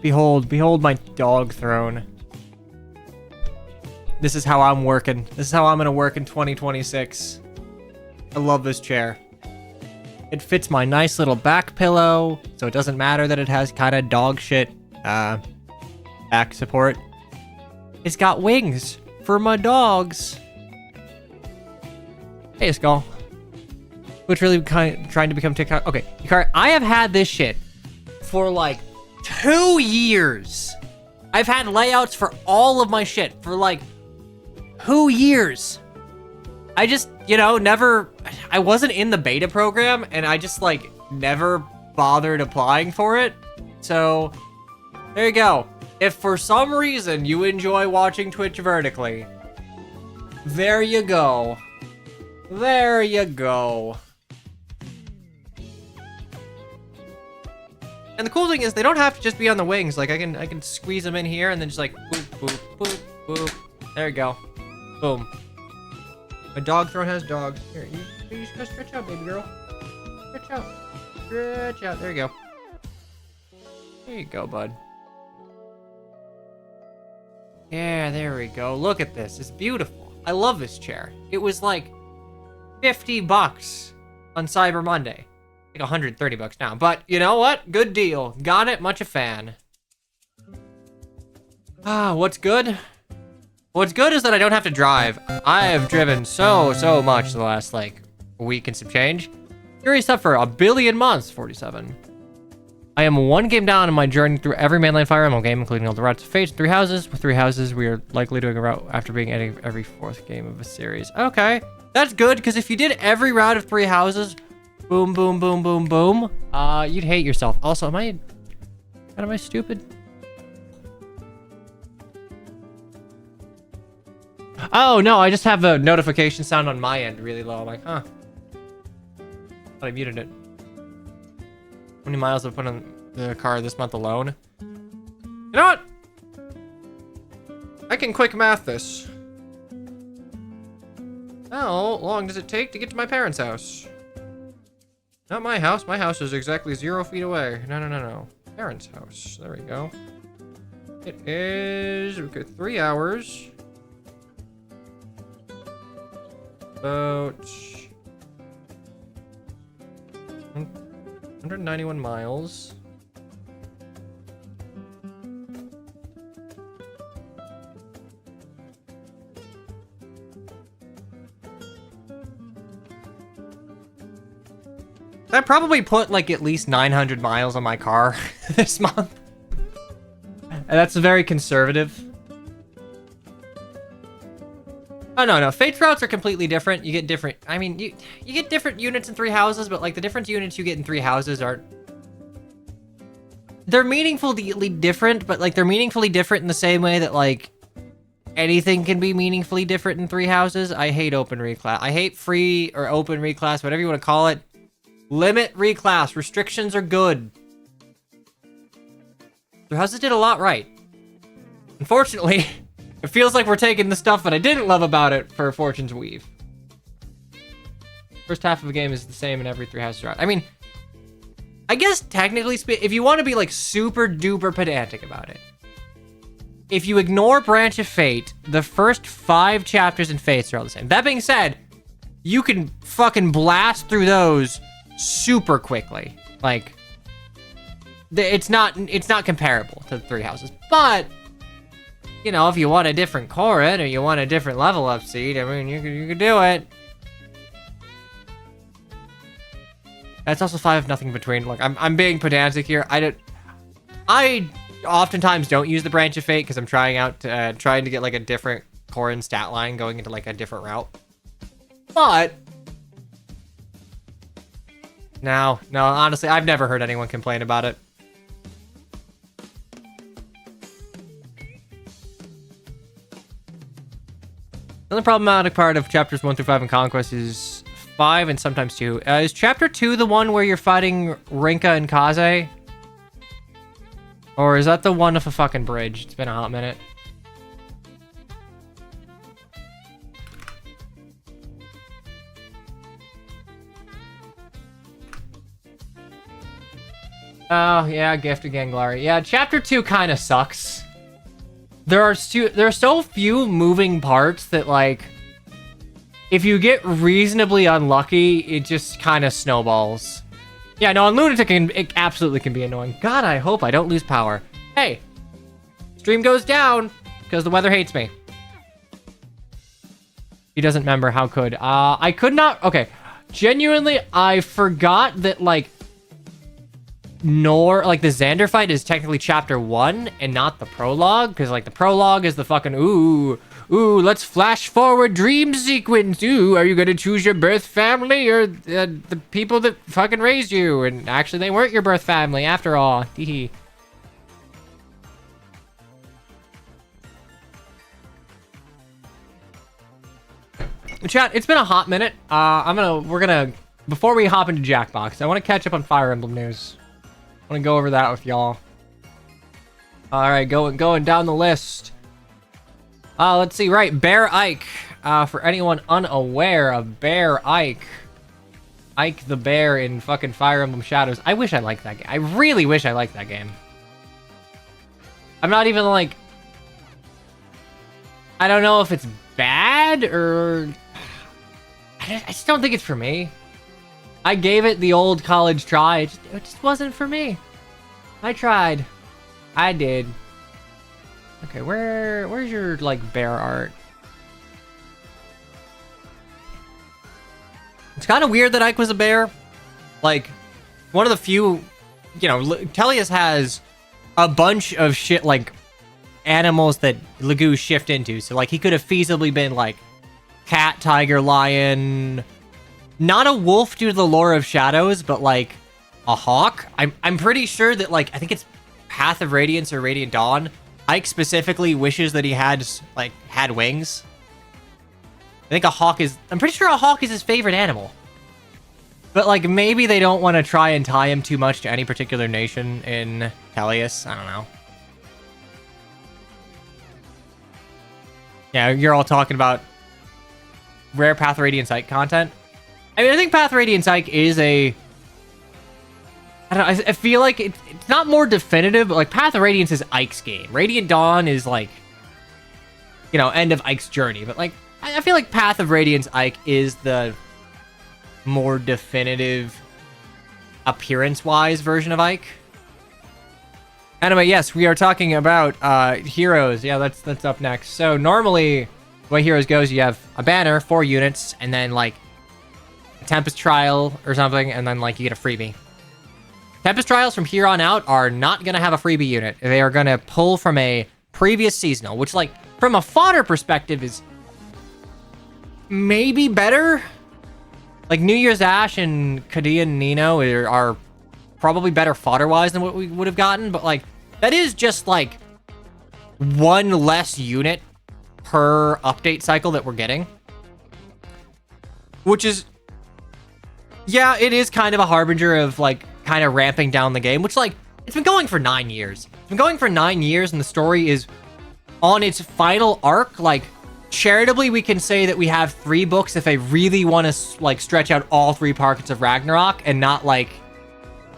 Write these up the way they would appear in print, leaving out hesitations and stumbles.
Behold my dog throne. This is how I'm working. This is how I'm gonna work in 2026. I love this chair. It fits my nice little back pillow, so it doesn't matter that it has kind of dog shit back support. It's got wings for my dogs. Hey, Skull. Which really trying to become TikTok. Okay, Yukari, I have had this shit for like 2 years. I've had layouts for all of my shit for like 2 years. I just, you know, I wasn't in the beta program and I just like never bothered applying for it. So there you go. If for some reason you enjoy watching Twitch vertically, there you go. There you go. And the cool thing is they don't have to just be on the wings. Like I can squeeze them in here and then just like boop, boop, boop, boop. There you go. Boom. My dog throne has dogs. Here, you just gotta stretch out, baby girl. Stretch out. Stretch out. There you go. There you go, bud. Yeah, there we go. Look at this. It's beautiful. I love this chair. It was like $50 on Cyber Monday. Like $130 now. But you know what? Good deal. Got it. Much a fan. What's good? What's good is that I don't have to drive. I have driven so much the last, like, week and some change. Curious stuff for 1 billion months, 47. I am 1 game down in my journey through every mainline Fire Emblem game, including all the routes of Fate, 3 houses. With 3 houses, we are likely doing a route after being adding every 4th game of a series. Okay, that's good, because if you did every route of 3 houses, boom, boom, boom, boom, boom, you'd hate yourself. Also, am I stupid? Oh, no, I just have a notification sound on my end really low. I'm like, huh. Thought I muted it. How many miles have I put on the car this month alone? You know what? I can quick math this. How long does it take to get to my parents' house? Not my house. My house is exactly 0 feet away. No. Parents' house. There we go. It is... Okay, 3 hours. About 191 miles. I probably put like at least 900 miles on my car this month. And that's very conservative. Oh, no. Fate's routes are completely different. You get different... I mean, you get different units in 3 houses, but, like, the different units you get in 3 houses are... They're meaningfully different, but, like, they're meaningfully different in the same way that, like, anything can be meaningfully different in 3 houses. I hate open reclass. I hate free or open reclass, whatever you want to call it. Limit reclass. Restrictions are good. 3 houses did a lot right. Unfortunately... It feels like we're taking the stuff that I didn't love about it for Fortune's Weave. First half of the game is the same in every 3 houses route. I mean, I guess technically if you want to be like super duper pedantic about it, if you ignore Branch of Fate, the first 5 chapters in Fates are all the same. That being said, you can fucking blast through those super quickly. Like, it's not comparable to the 3 houses, but... You know, if you want a different Corrin or you want a different level up seed, I mean, you could do it. That's also 5 nothing between. Like, I'm being pedantic here. I oftentimes don't use the Branch of Fate because I'm trying to get like a different Corrin stat line going into like a different route. But no, honestly, I've never heard anyone complain about it. The only problematic part of chapters 1 through 5 in Conquest is 5 and sometimes 2. Is chapter 2 the one where you're fighting Rinka and Kaze? Or is that the one with a fucking bridge? It's been a hot minute. Oh, yeah, Gift of Ganglari. Yeah, Chapter 2 kind of sucks. There are so few moving parts that, like, if you get reasonably unlucky, it just kind of snowballs. Yeah, no, on Lunatic, it absolutely can be annoying. God, I hope I don't lose power. Hey, stream goes down because the weather hates me. He doesn't remember how could. I could not. Okay, genuinely, I forgot that, like, the Xander fight is technically chapter 1 and not the prologue, because, like, the prologue is the fucking ooh, let's flash forward dream sequence. Ooh, are you gonna choose your birth family or the people that fucking raised you? And actually, they weren't your birth family after all. Hee. Chat, it's been a hot minute. We're gonna before we hop into Jackbox, I want to catch up on Fire Emblem news. I want to go over that with y'all. All right, going down the list. Let's see. Right, Bear Ike. For anyone unaware of Bear Ike, Ike the Bear in fucking Fire Emblem Shadows. I wish I liked that game. I really wish I liked that game. I'm not even like. I don't know if it's bad or. I just don't think it's for me. I gave it the old college try. It just wasn't for me. I tried. I did. Okay, where's your, like, bear art? It's kind of weird that Ike was a bear. Like, one of the few, you know, Tellius has a bunch of shit, like, animals that Legoo shift into. So, like, he could have feasibly been, like, cat, tiger, lion... Not a wolf due to the lore of Shadows, but, like, a hawk. I'm pretty sure that, like, I think it's Path of Radiance or Radiant Dawn. Ike specifically wishes that he had wings. I think a hawk is... I'm pretty sure a hawk is his favorite animal. But, like, maybe they don't want to try and tie him too much to any particular nation in Tellius. I don't know. Yeah, you're all talking about rare Path of Radiance Ike content. I mean, I think Path of Radiance Ike is a... I don't know, I feel like it's not more definitive, but, like, Path of Radiance is Ike's game. Radiant Dawn is, like, you know, end of Ike's journey. But, like, I feel like Path of Radiance Ike is the more definitive, appearance-wise version of Ike. Anyway, yes, we are talking about heroes. Yeah, that's up next. So, normally, the way heroes goes, you have a banner, 4 units, and then, like, Tempest Trial or something, and then, like, you get a freebie. Tempest Trials from here on out are not going to have a freebie unit. They are going to pull from a previous seasonal, which, like, from a fodder perspective is maybe better. Like, New Year's Ash and Kadia and Nino are probably better fodder-wise than what we would have gotten, but, like, that is just, like, one less unit per update cycle that we're getting. Which is... Yeah, it is kind of a harbinger of, like, kind of ramping down the game, which, like, it's been going for 9 years. It's been going for 9 years, and the story is on its final arc. Like, charitably, we can say that we have 3 books if they really want to, like, stretch out all 3 parts of Ragnarok and not, like,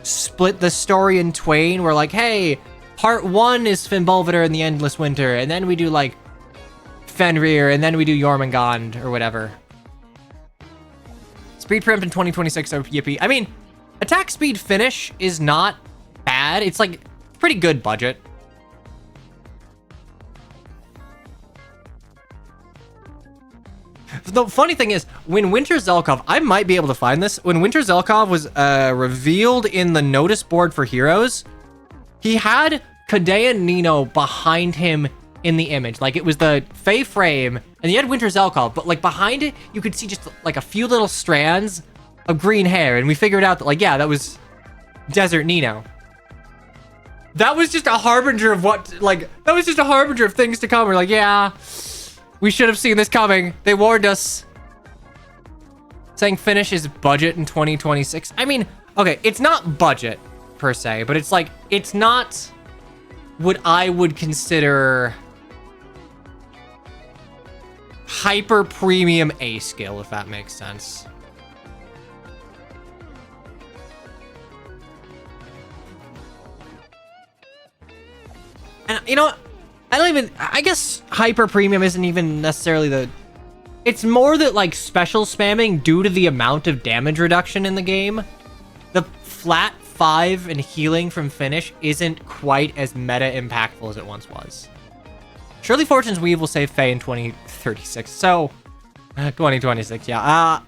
split the story in twain. We're like, hey, part 1 is Fimbulveter in the Endless Winter, and then we do, like, Fenrir, and then we do Jormungand, or whatever. Speed Primp in 2026, so yippee. I mean, attack speed finish is not bad. It's, like, pretty good budget. The funny thing is, when Winter Zelkov, I might be able to find this. When Winter Zelkov was revealed in the notice board for Heroes, he had Kadea Nino behind him in the image. Like, it was the Fae frame, and you had Winter Zelkov, but, like, behind it, you could see just, like, a few little strands of green hair, and we figured out that, like, yeah, that was Desert Nino. That was just a harbinger of what, like, that was just a harbinger of things to come. We're like, yeah, we should have seen this coming. They warned us. Saying finish is budget in 2026. I mean, okay, it's not budget, per se, but it's, like, it's not what I would consider hyper premium A skill, if that makes sense. And you know, I guess hyper premium isn't even necessarily the, it's more that like special spamming due to the amount of damage reduction in the game. The flat 5 and healing from finish isn't quite as meta impactful as it once was. Surely Fortune's Weave will save Faye in 2036. So, 2026, yeah.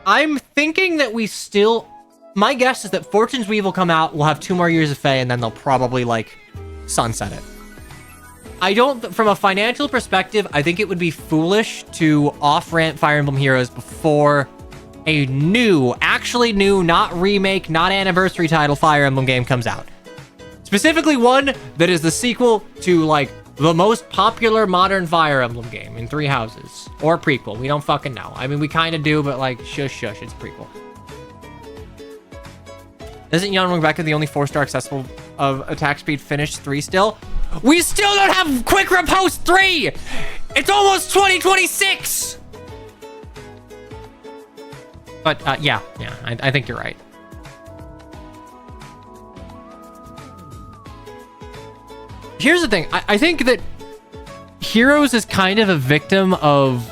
I'm thinking that we still... My guess is that Fortune's Weave will come out, we'll have 2 more years of Faye, and then they'll probably, like, sunset it. I don't... From a financial perspective, I think it would be foolish to off-ramp Fire Emblem Heroes before a new, actually new, not remake, not anniversary title Fire Emblem game comes out. Specifically one that is the sequel to, like, the most popular modern Fire Emblem game in 3 houses. Or prequel. We don't fucking know. I mean, we kind of do, but, like, shush, it's a prequel. Isn't Young Rebecca the only 4-star accessible of attack speed finish 3 still? We still don't have Quick Riposte 3! It's almost 2026! But, yeah, I think you're right. Here's the thing. I think that Heroes is kind of a victim of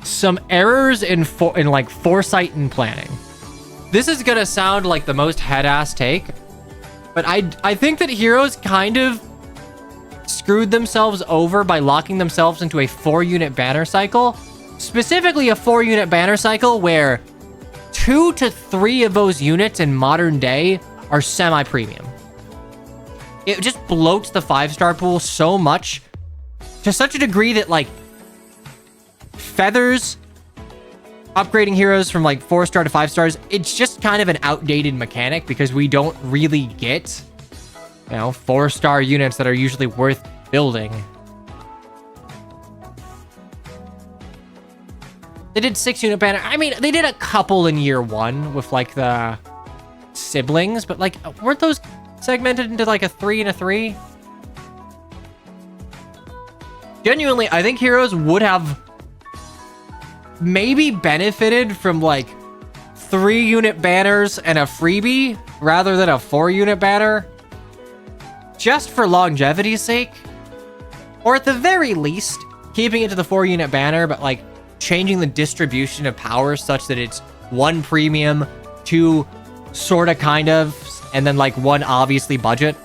some errors in like foresight and planning. This is gonna sound like the most head-ass take, but I think that Heroes kind of screwed themselves over by locking themselves into a 4-unit banner cycle. Specifically a 4-unit banner cycle where 2 to 3 of those units in modern day are semi-premium. It just bloats the 5-star pool so much, to such a degree that, like, Feathers upgrading heroes from, like, 4-star to 5 stars, it's just kind of an outdated mechanic because we don't really get, you know, 4-star units that are usually worth building. They did 6-unit banner. I mean, they did a couple in year 1 with, like, the siblings, but, like, weren't those segmented into, like, a 3 and a 3? Genuinely, I think Heroes would have maybe benefited from, like, 3-unit banners and a freebie rather than a 4-unit banner. Just for longevity's sake. Or at the very least, keeping it to the 4-unit banner, but, like, changing the distribution of power such that it's 1 premium, 2 sorta kind of, and then, like, 1 obviously budget.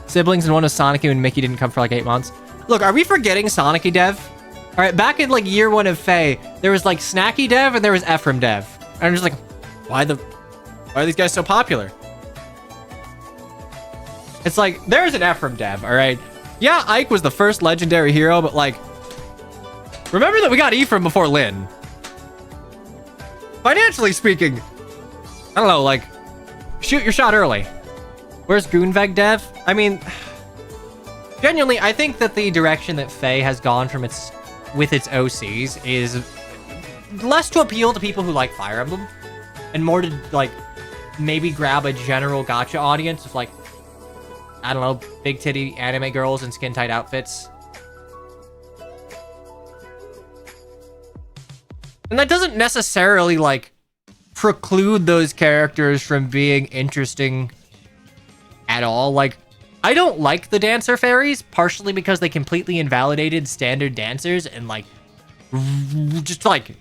Siblings and one was Sonic and Mickey didn't come for like 8 months. Look, are we forgetting Sonic Dev? All right, back in like year 1 of Faye, there was like Snacky Dev and there was Ephraim Dev. And I'm just like, why are these guys so popular? It's like, there's an Ephraim Dev, all right? Yeah, Ike was the first legendary hero, but like, remember that we got Ephraim before Lynn. Financially speaking, I don't know, like, shoot your shot early. Where's Goonveg Dev? I mean, genuinely, I think that the direction that Faye has gone from with its OCs is less to appeal to people who like Fire Emblem and more to, like, maybe grab a general gacha audience of, like, I don't know, big titty anime girls in skin tight outfits. And that doesn't necessarily, like, preclude those characters from being interesting at all. Like, I don't like the dancer fairies, partially because they completely invalidated standard dancers and, like, just, like,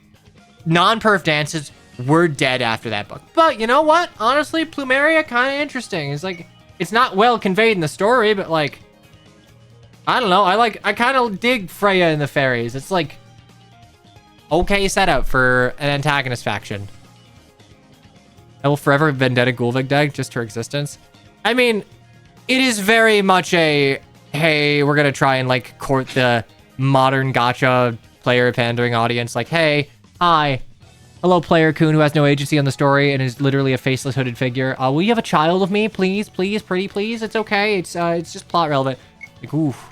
non-perf dances were dead after that book. But you know what? Honestly, Plumeria kind of interesting. It's like, it's not well conveyed in the story, but, like, I don't know. I kind of dig Freya and the fairies. It's like okay setup for an antagonist faction. I will forever vendetta Gulvig deck, just her existence. I mean, it is very much a, hey, we're gonna try and, like, court the modern gacha player pandering audience. Like, hey, hi, hello, player Kun who has no agency on the story and is literally a faceless hooded figure. Will you have a child with me, please, please, pretty please? It's okay. It's just plot relevant. Like, oof.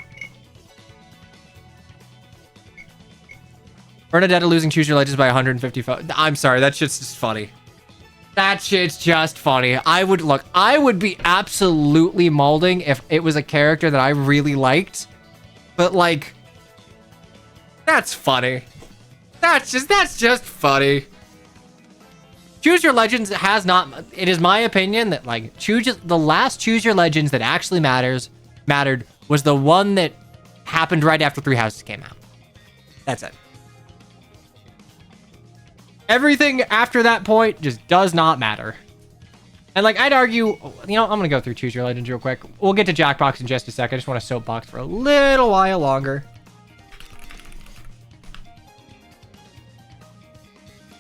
Bernadetta losing Choose Your Legends by 155. I'm sorry, that shit's just funny. That shit's just funny. I would be absolutely molding if it was a character that I really liked. But, like, that's funny. That's just funny. Choose Your Legends has not. It is my opinion that like the last Choose Your Legends that actually mattered was the one that happened right after Three Houses came out. That's it. Everything after that point just does not matter. And like, I'd argue, you know, I'm going to go through Choose Your Legends real quick. We'll get to Jackbox in just a second. I just want to soapbox for a little while longer.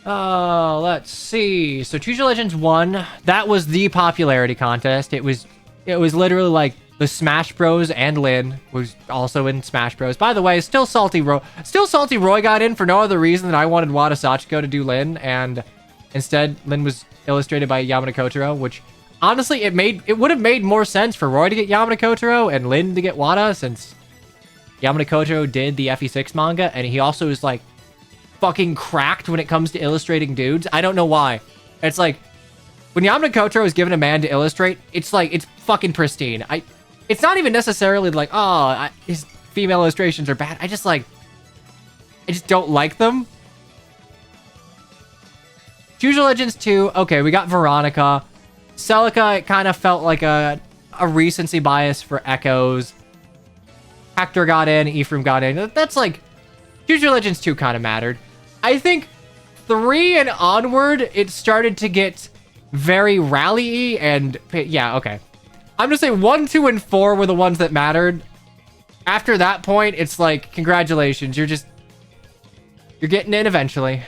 Let's see. So Choose Your Legends 1, that was the popularity contest. It was literally like the Smash Bros. And Lyn was also in Smash Bros. By the way, still Salty Roy got in for no other reason than I wanted Wada Sachiko to do Lyn, and instead Lyn was illustrated by Yamada Kotaro, which honestly it would have made more sense for Roy to get Yamada Kotaro and Lyn to get Wada, since Yamada Kotaro did the FE6 manga and he also is like fucking cracked when it comes to illustrating dudes. I don't know why. It's like when Yamada Kotaro is given a man to illustrate, it's like it's fucking pristine. It's not even necessarily like, oh, his female illustrations are bad. I just don't like them. Choose Your Legends 2. Okay, we got Veronica. Celica, it kind of felt like a recency bias for Echoes. Hector got in. Ephraim got in. That's like... Choose Your Legends 2 kind of mattered. I think 3 and onward, it started to get very rally-y and... Yeah, okay. I'm gonna say 1, 2, and 4 were the ones that mattered. After that point, it's like, congratulations. You're getting in eventually.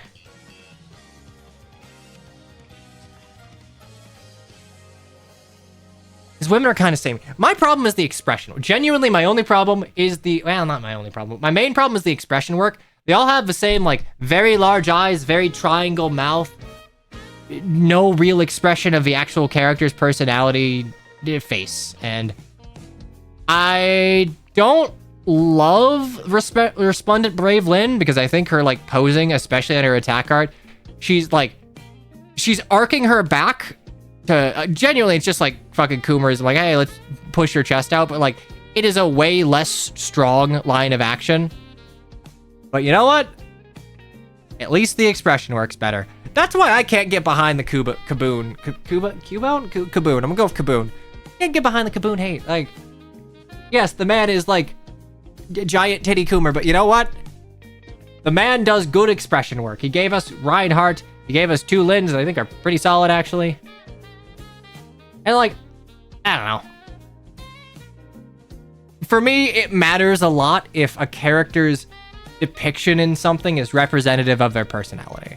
Because women are kind of same. My problem is the expression. Genuinely, my only problem is the... Well, not my only problem. My main problem is the expression work. They all have the same, like, very large eyes, very triangle mouth. No real expression of the actual character's personality face. And I don't love Resplendent Brave Lyn, because I think her, like, posing, especially on her attack art, she's arcing her back to... genuinely, it's just like fucking Coomer's like, hey, let's push your chest out. But like, it is a way less strong line of action. But you know what? At least the expression works better. That's why I can't get behind the Kaboon. Kaboon. I'm gonna go with Kaboon. Can't get behind the Kaboon hate. Like, yes, the man is like giant titty Coomer, but you know what? The man does good expression work. He gave us Reinhardt. He gave us 2 Lyns that I think are pretty solid, actually. And like, I don't know. For me, it matters a lot if a character's depiction in something is representative of their personality.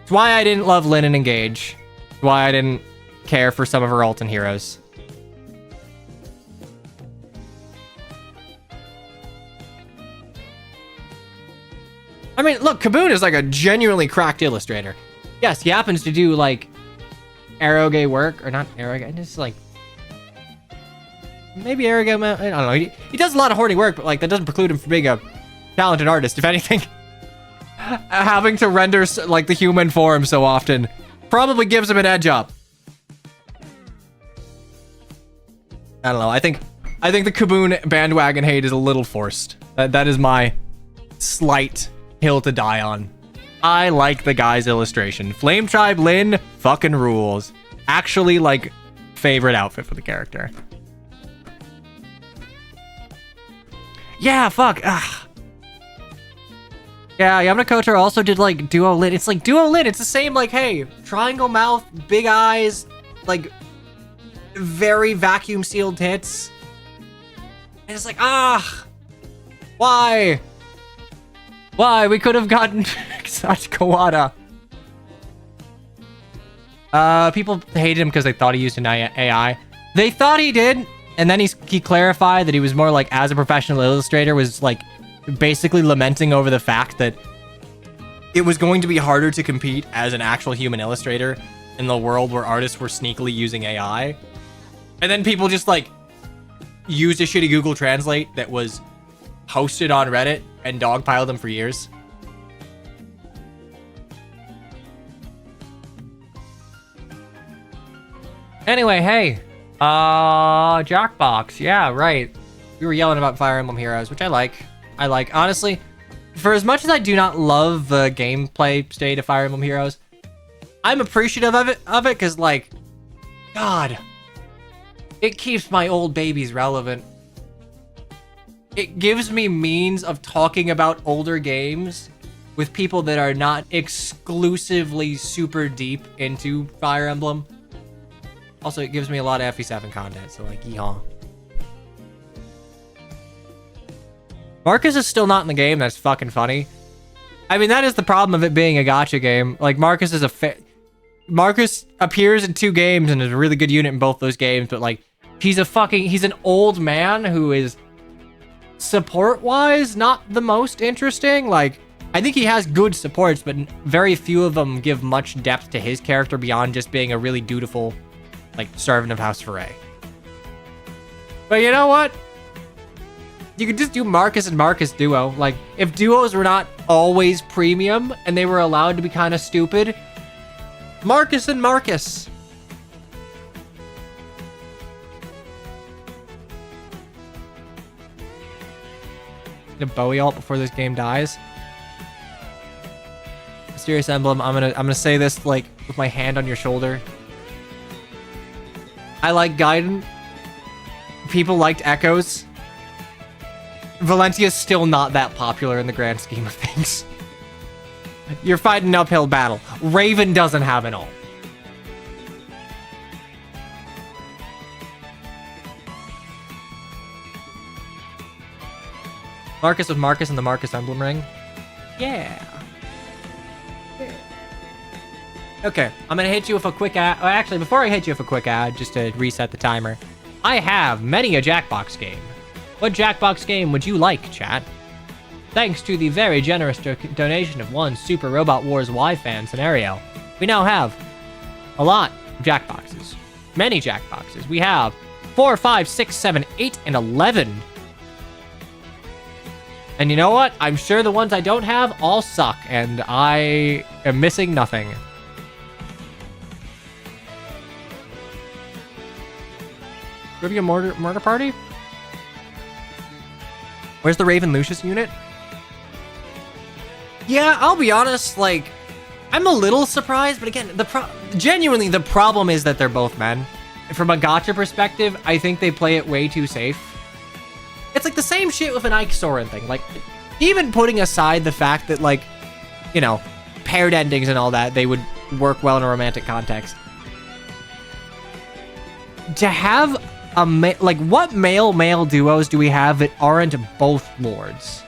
It's why I didn't love Lyn and Engage. It's why I didn't care for some of her Ultimate heroes. I mean, look, Kaboon is like a genuinely cracked illustrator. Yes, he happens to do like Eroge work, or not Eroge, just like maybe Eroge, I don't know. He does a lot of horny work, but like that doesn't preclude him from being a talented artist. If anything, having to render like the human form so often probably gives him an edge up. I don't know. I think the Kaboon bandwagon hate is a little forced. That is my slight hill to die on. I like the guy's illustration. Flame Tribe Lyn fucking rules. Actually, like, favorite outfit for the character. Yeah, fuck. Ugh. Yeah, Yamada Kotaro also did, like, Duo Lyn. It's like Duo Lyn. It's the same, like, hey, triangle mouth, big eyes, like, very vacuum sealed tits. And it's like, why? Why? We could have gotten such Kawada. People hated him because they thought he used an AI. They thought he did, and then he clarified that he was more like, as a professional illustrator, was like basically lamenting over the fact that it was going to be harder to compete as an actual human illustrator in the world where artists were sneakily using AI. And then people just like used a shitty Google Translate that was hosted on Reddit and dogpiled them for years. Anyway, hey, Jackbox, yeah, right. We were yelling about Fire Emblem Heroes, which I like. Honestly, for as much as I do not love the gameplay state of Fire Emblem Heroes, I'm appreciative of it because, like, God, it keeps my old babies relevant. It gives me means of talking about older games with people that are not exclusively super deep into Fire Emblem. Also, it gives me a lot of FE7 content, so like, yeehaw. Marcus is still not in the game. That's fucking funny. I mean, that is the problem of it being a gacha game. Like, Marcus is Marcus appears in 2 games and is a really good unit in both those games, but like, he's an old man who is support-wise not the most interesting. Like, I think he has good supports, but very few of them give much depth to his character beyond just being a really dutiful, like, servant of House Foray. But you know what? You could just do Marcus and Marcus duo. Like, if duos were not always premium and they were allowed to be kind of stupid, Marcus and Marcus. A Bowie ult before this game dies. Mysterious Emblem, I'm gonna say this like with my hand on your shoulder. I like Gaiden. People liked Echoes. Valentia's still not that popular in the grand scheme of things. You're fighting an uphill battle. Raven doesn't have an ult. Marcus with Marcus and the Marcus Emblem Ring. Yeah. Okay, I'm gonna hit you with a quick ad. Oh, actually, before I hit you with a quick ad, just to reset the timer, I have many a Jackbox game. What Jackbox game would you like, chat? Thanks to the very generous donation of one Super Robot Wars Y fan scenario, we now have a lot of Jackboxes. Many Jackboxes. We have 4, 5, 6, 7, 8, and 11. And you know what? I'm sure the ones I don't have all suck, and I am missing nothing. Trivia Murder Party? Where's the Raven Lucius unit? Yeah, I'll be honest, like, I'm a little surprised, but again, genuinely, the problem is that they're both men. From a gacha perspective, I think they play it way too safe. It's like the same shit with an Ike Soren thing. Like, even putting aside the fact that, like, you know, paired endings and all that, they would work well in a romantic context. To have like, what male duos do we have that aren't both lords?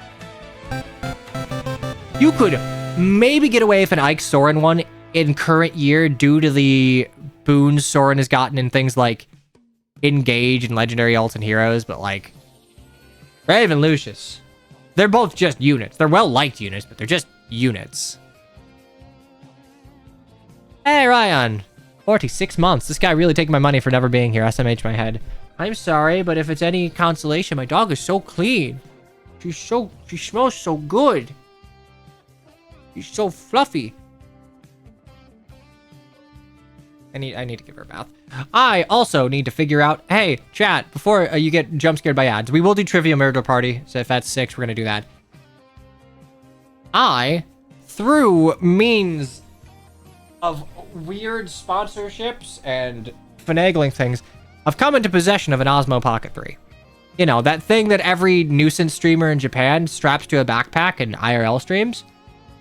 You could maybe get away with an Ike Soren one in current year due to the boons Soren has gotten in things like Engage and Legendary Ult and Heroes, but like, Raven Lucius, they're both just units. They're well-liked units, but they're just units. Hey, Ryan. 46 months. This guy really taking my money for never being here. SMH my head. I'm sorry, but if it's any consolation, my dog is so clean. She smells so good. She's so fluffy. I need to give her a bath. I also need to figure out, hey, chat, before you get jump scared by ads, we will do Trivia Murder Party. So if that's 6, we're going to do that. Through means of weird sponsorships and finagling things, I've come into possession of an Osmo Pocket 3. You know, that thing that every nuisance streamer in Japan straps to a backpack in IRL streams,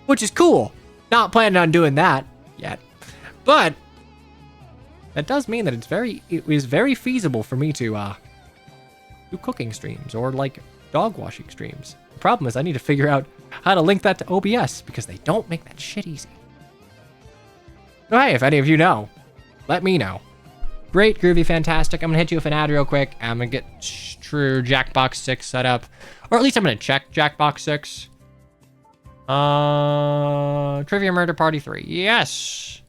which is cool. Not planning on doing that yet, but that does mean that it is very feasible for me to do cooking streams or like dog washing streams. The problem is I need to figure out how to link that to OBS because they don't make that shit easy. So hey, if any of you know, let me know. Great, groovy, fantastic. I'm gonna hit you with an ad real quick. I'm gonna get true Jackbox 6 set up, or at least I'm gonna check Jackbox 6. Trivia Murder Party 3. Yes.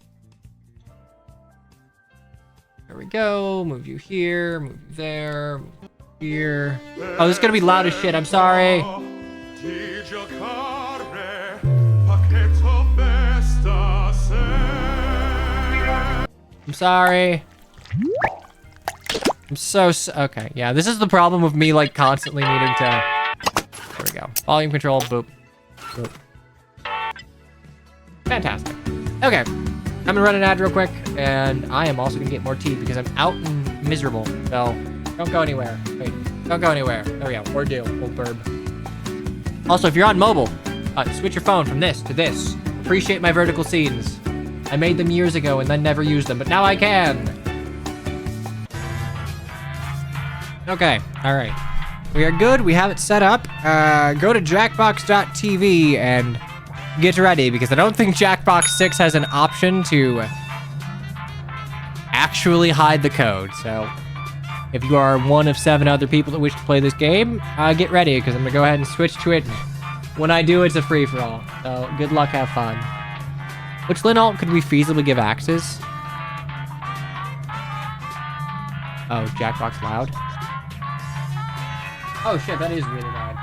There we go. Move you here. Move you there. Move you here. Oh, this is gonna be loud as shit. I'm sorry. I'm sorry. I'm so okay. Yeah, this is the problem with me like constantly needing to. There we go. Volume control. Boop. Boop. Fantastic. Okay. I'm gonna run an ad real quick, and I am also gonna get more tea because I'm out and miserable. So don't go anywhere. Wait, don't go anywhere. There we go. Or do. Old burb. Also, if you're on mobile, switch your phone from this to this. Appreciate my vertical scenes. I made them years ago and then never used them, but now I can. Okay, all right. We are good. We have it set up. Go to jackbox.tv and get ready, because I don't think Jackbox 6 has an option to actually hide the code. So if you are one of 7 other people that wish to play this game, get ready, because I'm going to go ahead and switch to it. When I do, it's a free-for-all. So good luck, have fun. Which Lin alt could we feasibly give axes? Oh, Jackbox loud. Oh shit, that is really loud.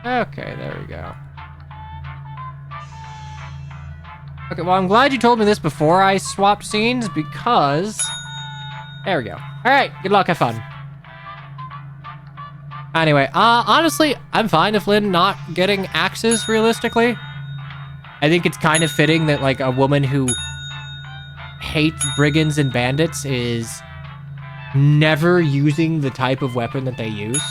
Okay, there we go. Okay, well, I'm glad you told me this before I swapped scenes, because... There we go. Alright, good luck, have fun. Anyway, honestly, I'm fine with Lynn not getting axes, realistically. I think it's kind of fitting that, like, a woman who hates brigands and bandits is never using the type of weapon that they use.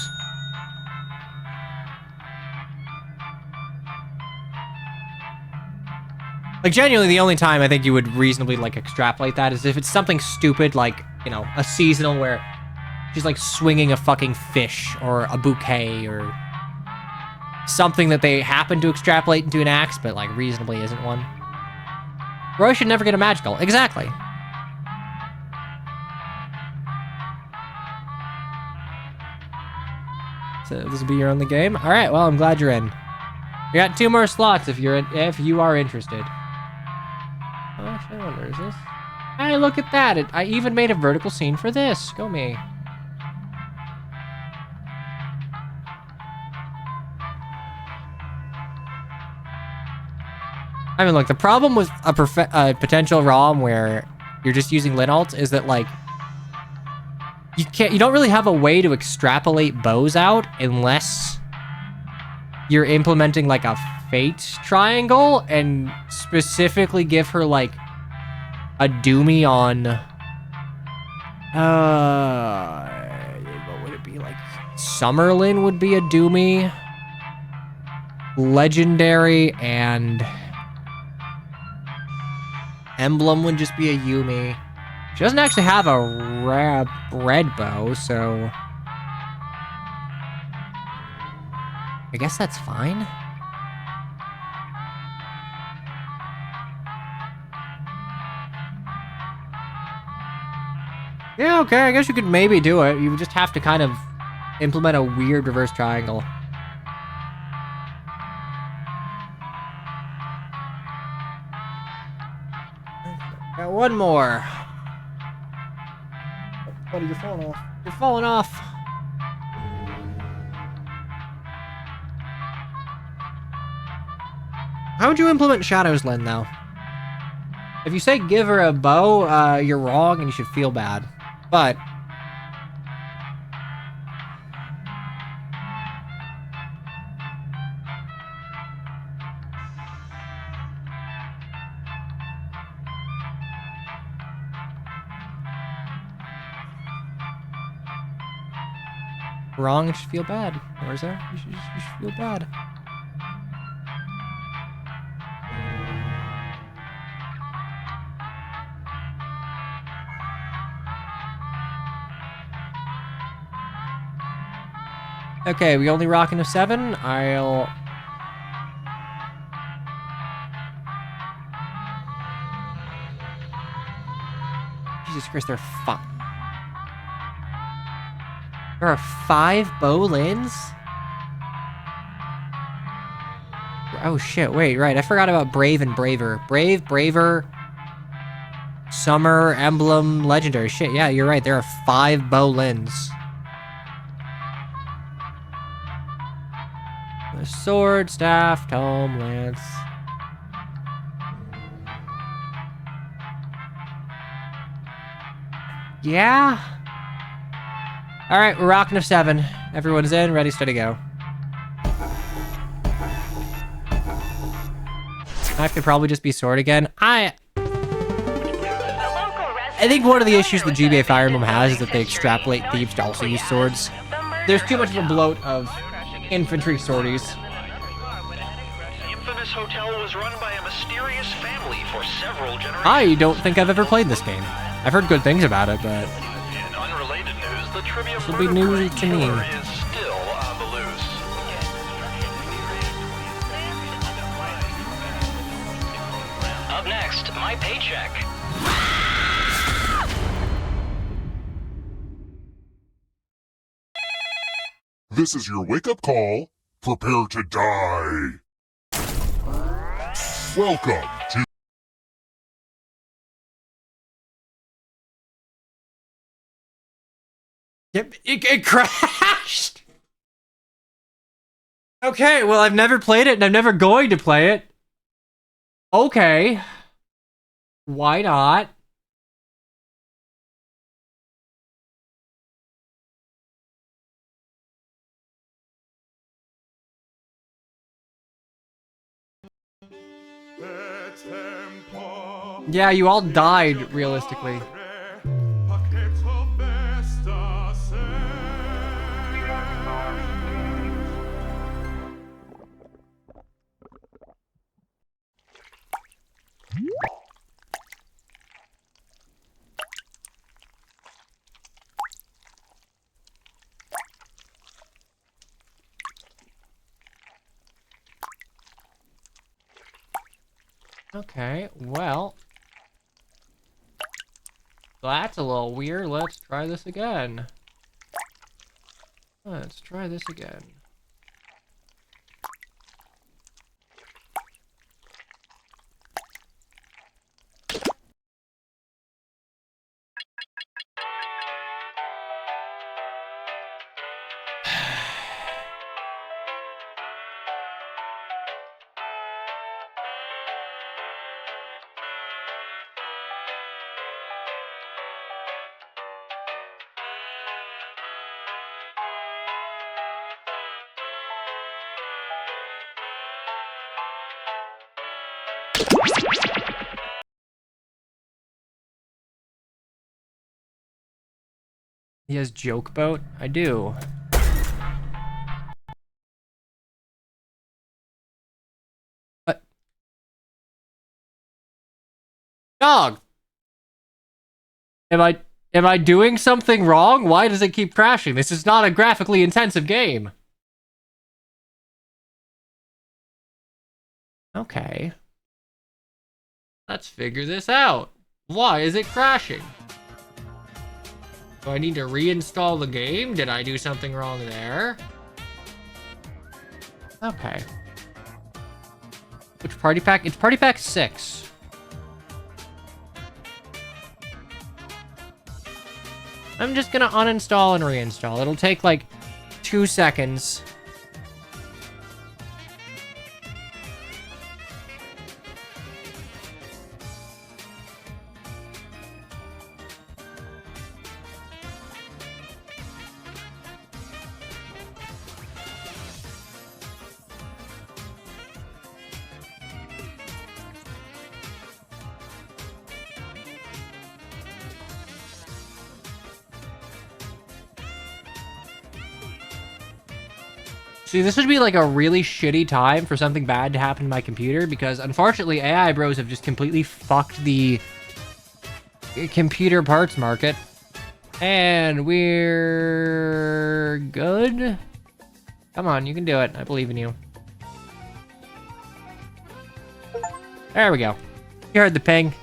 Like, genuinely, the only time I think you would reasonably, like, extrapolate that is if it's something stupid, like, you know, a seasonal where she's, like, swinging a fucking fish or a bouquet or something that they happen to extrapolate into an axe, but, like, reasonably isn't one. Roy should never get a magical. Exactly. So this will be your only game? Alright, well, I'm glad you're in. You got 2 more slots if you are interested. Oh, actually, I wonder, is this? Hey, look at that! I even made a vertical scene for this. Go me. I mean, look, the problem with a potential ROM where you're just using Lin alt is that, like, you don't really have a way to extrapolate bows out unless you're implementing, like, a fate triangle and specifically give her, like, a doomy on, what would it be, like, Summerlin would be a doomy, Legendary, and Emblem would just be a Yumi. She doesn't actually have a red bow, so I guess that's fine. Yeah, okay, I guess you could maybe do it. You would just have to kind of implement a weird reverse triangle. Got one more. Oh, buddy, you're falling off. You're falling off. How would you implement Shadows, Lyn, though? If you say give her a bow, you're wrong and you should feel bad. But wrong, you should feel bad. Or is there? You should feel bad. Okay, we only rocking a 7. I'll... Jesus Christ, there are 5 Bolins? Oh shit, wait, right, I forgot about Brave and Braver. Brave, Braver, Summer, Emblem, Legendary. Shit, yeah, you're right, there are 5 Bolins. sword, staff, tome, lance. Yeah. All right, we're rocking a 7. Everyone's in, ready, steady, go. Knife could probably just be sword again. I think one of the issues that GBA Fire Emblem has is that they extrapolate thieves to also use swords. There's too much of a bloat of infantry sorties. The infamous hotel was run by a mysterious family for several generations. I don't think I've ever played this game. I've heard good things about it, but In unrelated news, the trivia this will be new to me. is still on the loose. Up next, my paycheck. This is your wake-up call. Prepare to die. Welcome to... Yep, it crashed. Okay, well, I've never played it, and I'm never going to play it. Okay. Why not? Yeah, you all died, realistically. Okay, well, that's a little weird. Let's try this again. Let's try this again. He has joke boat? I do. What? Dog! Am I doing something wrong? Why does it keep crashing? This is not a graphically intensive game. Okay. Let's figure this out. Why is it crashing? Do I need to reinstall the game? Did I do something wrong there? Okay. Which party pack? It's party pack 6. I'm just gonna uninstall and reinstall. It'll take like 2 seconds. See, this would be like a really shitty time for something bad to happen to my computer because unfortunately AI bros have just completely fucked the computer parts market. And we're good. Come on, you can do it. I believe in you. There we go. You heard the ping.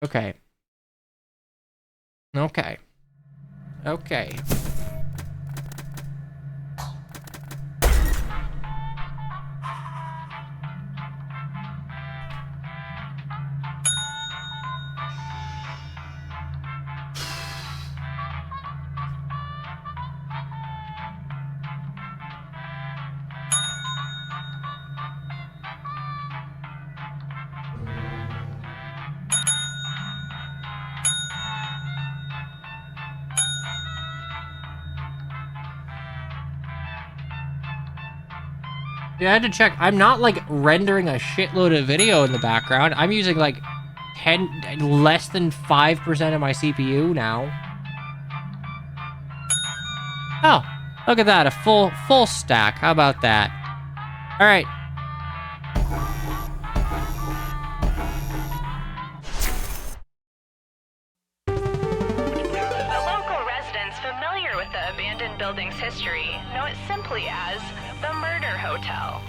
Okay. Okay. Okay. Yeah, I had to check. I'm not like rendering a shitload of video in the background. I'm using like less than 5% of my CPU now. Oh, look at that, a full stack. How about that? All right. The local residents familiar with the abandoned building's history know it simply as the Murder Hotel.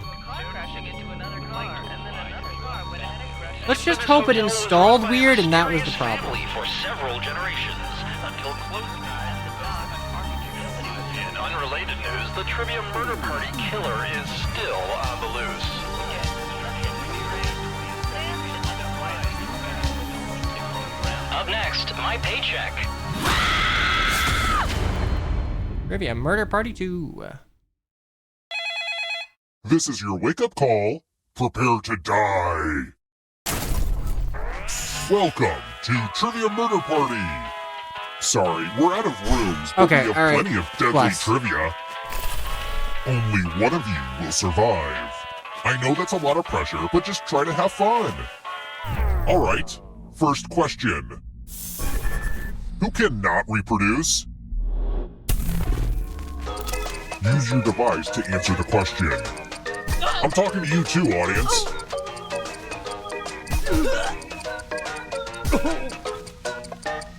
Let's just hope it installed weird and that was the problem. For several generations until close. In unrelated news, the trivia murder party killer is still on the loose. Up next, my paycheck. Trivia Murder Party 2. This is your wake-up call. Prepare to die. Welcome to Trivia Murder Party. Sorry, we're out of rooms, but Okay, we have all right. plenty of deadly Bless. trivia. Only one of you will survive. I know that's a lot of pressure, but just try to have fun. All right, first question. Who cannot reproduce? Use your device to answer the question. I'm talking to you too, audience.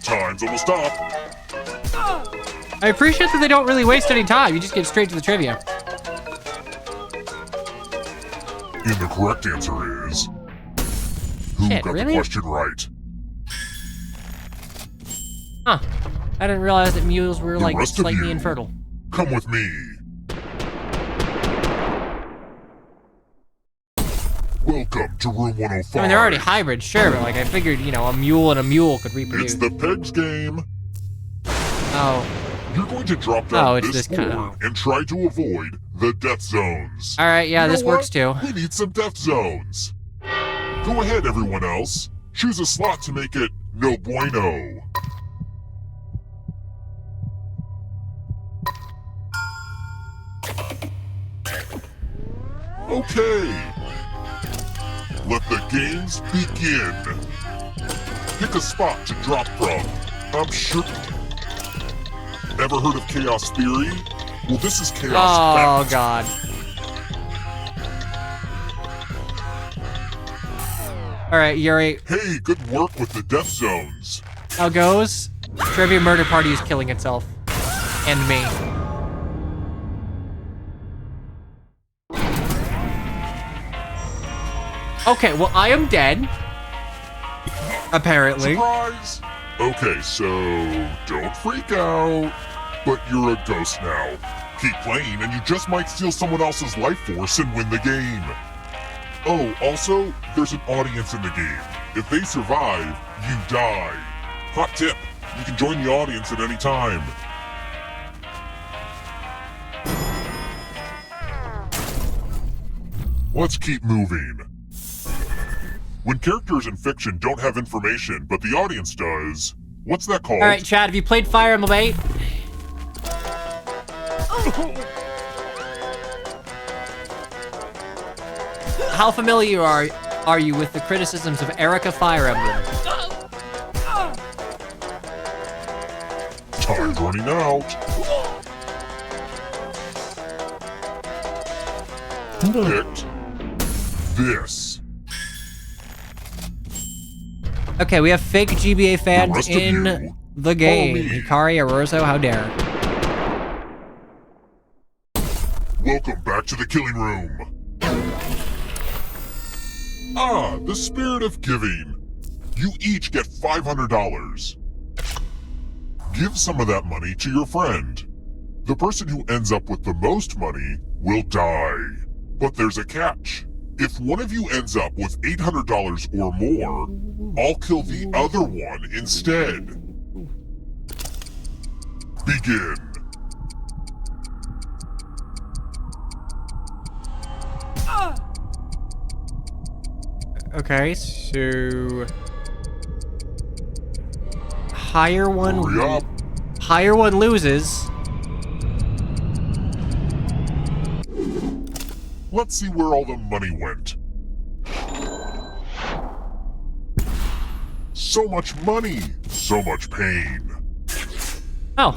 Time's almost up. I appreciate that they don't really waste any time. You just get straight to the trivia. And the correct answer is... Who Shit, got really? the question right? Huh. I didn't realize that mules were like rest of slightly you. infertile. Come with me. Welcome to room 105. I mean, they're already hybrid, sure, but like I figured, you know, a mule and a mule could reproduce. It's the Pegs game. Oh. You're going to drop down Oh, it's this this board kind and try to avoid the death zones. All right, yeah, You know this works what? too. We need some death zones. Go ahead, everyone else. Choose a slot to make it no bueno. Okay. Let the games begin. Pick a spot to drop from. I'm sure. Ever heard of chaos theory? Well, this is chaos Oh fact. god. All right, Yuri, Hey, good work with the death zones. how goes? Trivia Murder Party is killing itself. And me. Okay, well, I am dead. Apparently. Surprise! Okay, so don't freak out. But you're a ghost now. Keep playing and you just might steal someone else's life force and win the game. Oh, also, there's an audience in the game. If they survive, you die. Hot tip, you can join the audience at any time. Let's keep moving. When characters in fiction don't have information, but the audience does, what's that called? All right, Chad, have you played Fire Emblem 8? How familiar are you with the criticisms of Erica Fire Emblem? Time's running out. Who picked this? Okay, we have fake GBA The fans rest of in you, the game. follow me. Hikari Aroso, how dare. Welcome back to the killing room. Ah, the spirit of giving. You each get $500. Give some of that money to your friend. The person who ends up with the most money will die. But there's a catch. If one of you ends up with $800 or more, I'll kill the other one instead. Begin. Okay, so higher one. Hurry up. Higher one loses. Let's see where all the money went. So much money, so much pain. Oh.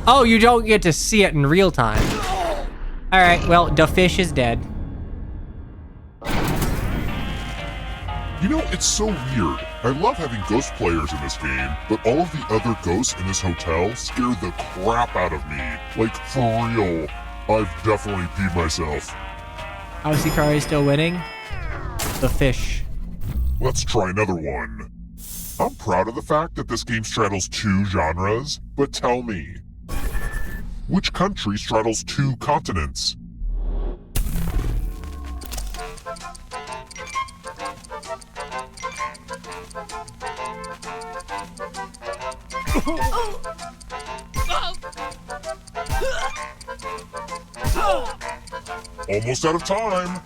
Oh, you don't get to see it in real time. All right, well, the fish is dead. You know, it's so weird. I love having ghost players in this game, but all of the other ghosts in this hotel scare the crap out of me. Like, for real. I've definitely peed myself. How's Hikari still winning? The fish. Let's try another one. I'm proud of the fact that this game straddles 2 genres, but tell me, which country straddles 2 continents? Almost out of time.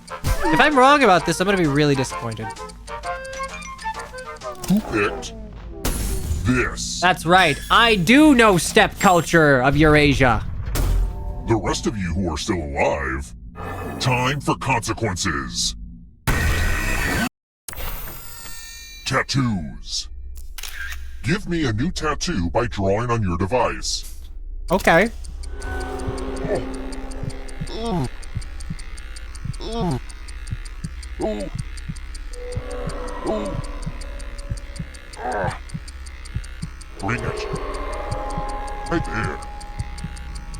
If I'm wrong about this, I'm gonna be really disappointed. Who picked this? That's right. I do know steppe culture of Eurasia. The rest of you who are still alive, time for consequences. Tattoos. Give me a new tattoo by drawing on your device. Okay. Bring it. Right there.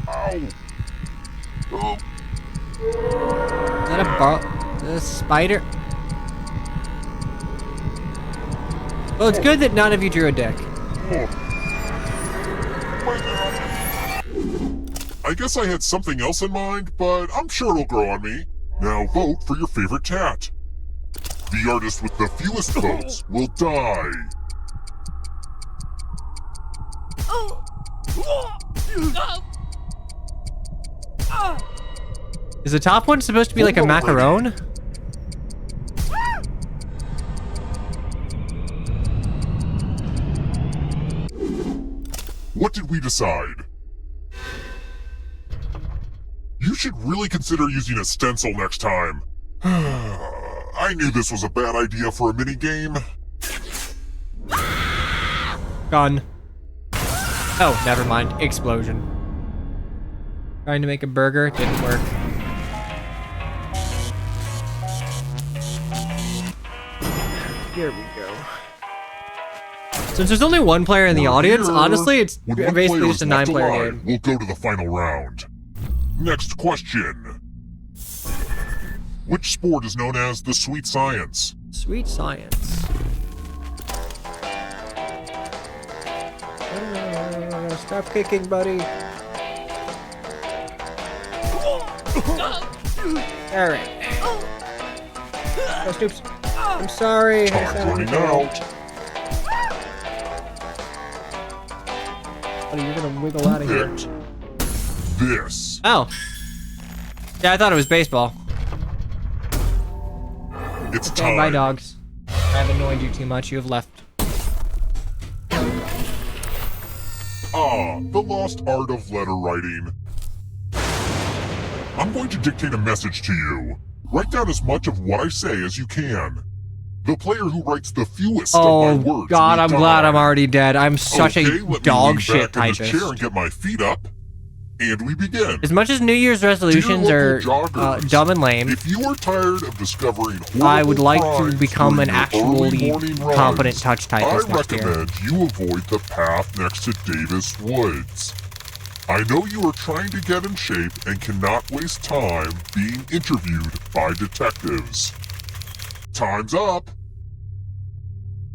Ow. Is that a spider? Well, it's good that none of you drew a dick. I guess I had something else in mind, but I'm sure it'll grow on me. Now vote for your favorite tat. The artist with the fewest votes will die. Is the top one supposed to be like a macaron? What did we decide? You should really consider using a stencil next time. I knew this was a bad idea for a minigame. Gun. Oh, never mind. Explosion. Trying to make a burger, didn't work. Here we go. Since there's only one player in the audience, Here. honestly, it's When one basically player just a is left 9-player alive, game. we'll go to the final round. Next question. Which sport is known as the sweet science? Sweet science. Stop kicking, buddy. Alright. Oh, Stoops. I'm sorry. Time's running out. Buddy, you're gonna wiggle out of here. Picked this. Oh. Yeah, I thought it was baseball. It's Okay, time. bye, dogs. I've annoyed you too much. You have left. Ah, the lost art of letter writing. I'm going to dictate a message to you. Write down as much of what I say as you can. The player who writes the fewest of my Oh, words God, will I'm die. glad I'm already dead. I'm such Okay, a let me dog lean shit back in this chair typist. and get my feet up. And we begin. As much as New Year's resolutions Dear are local joggers, dumb and lame, If you are tired of discovering horrible I would like to crimes become an during your early actually morning runs, competent touch typist I next year. recommend you avoid the path next to Davis Woods. I know you are trying to get in shape and cannot waste time being interviewed by detectives. Time's up.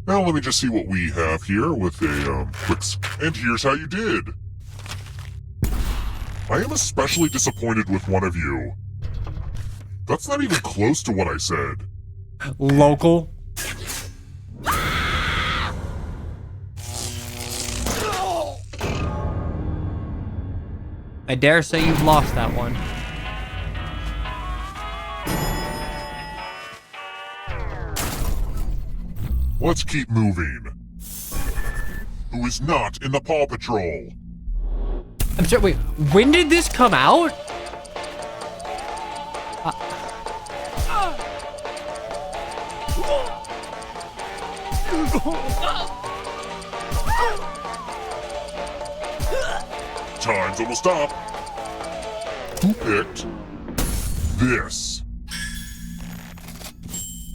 Now let me just see what we have here with a quick. And here's how you did. I am especially disappointed with one of you. That's not even close to what I said. Local. I dare say you've lost that one. Let's keep moving. Who is not in the Paw Patrol? I'm sorry, wait, when did this come out? Time's almost up. Who picked this?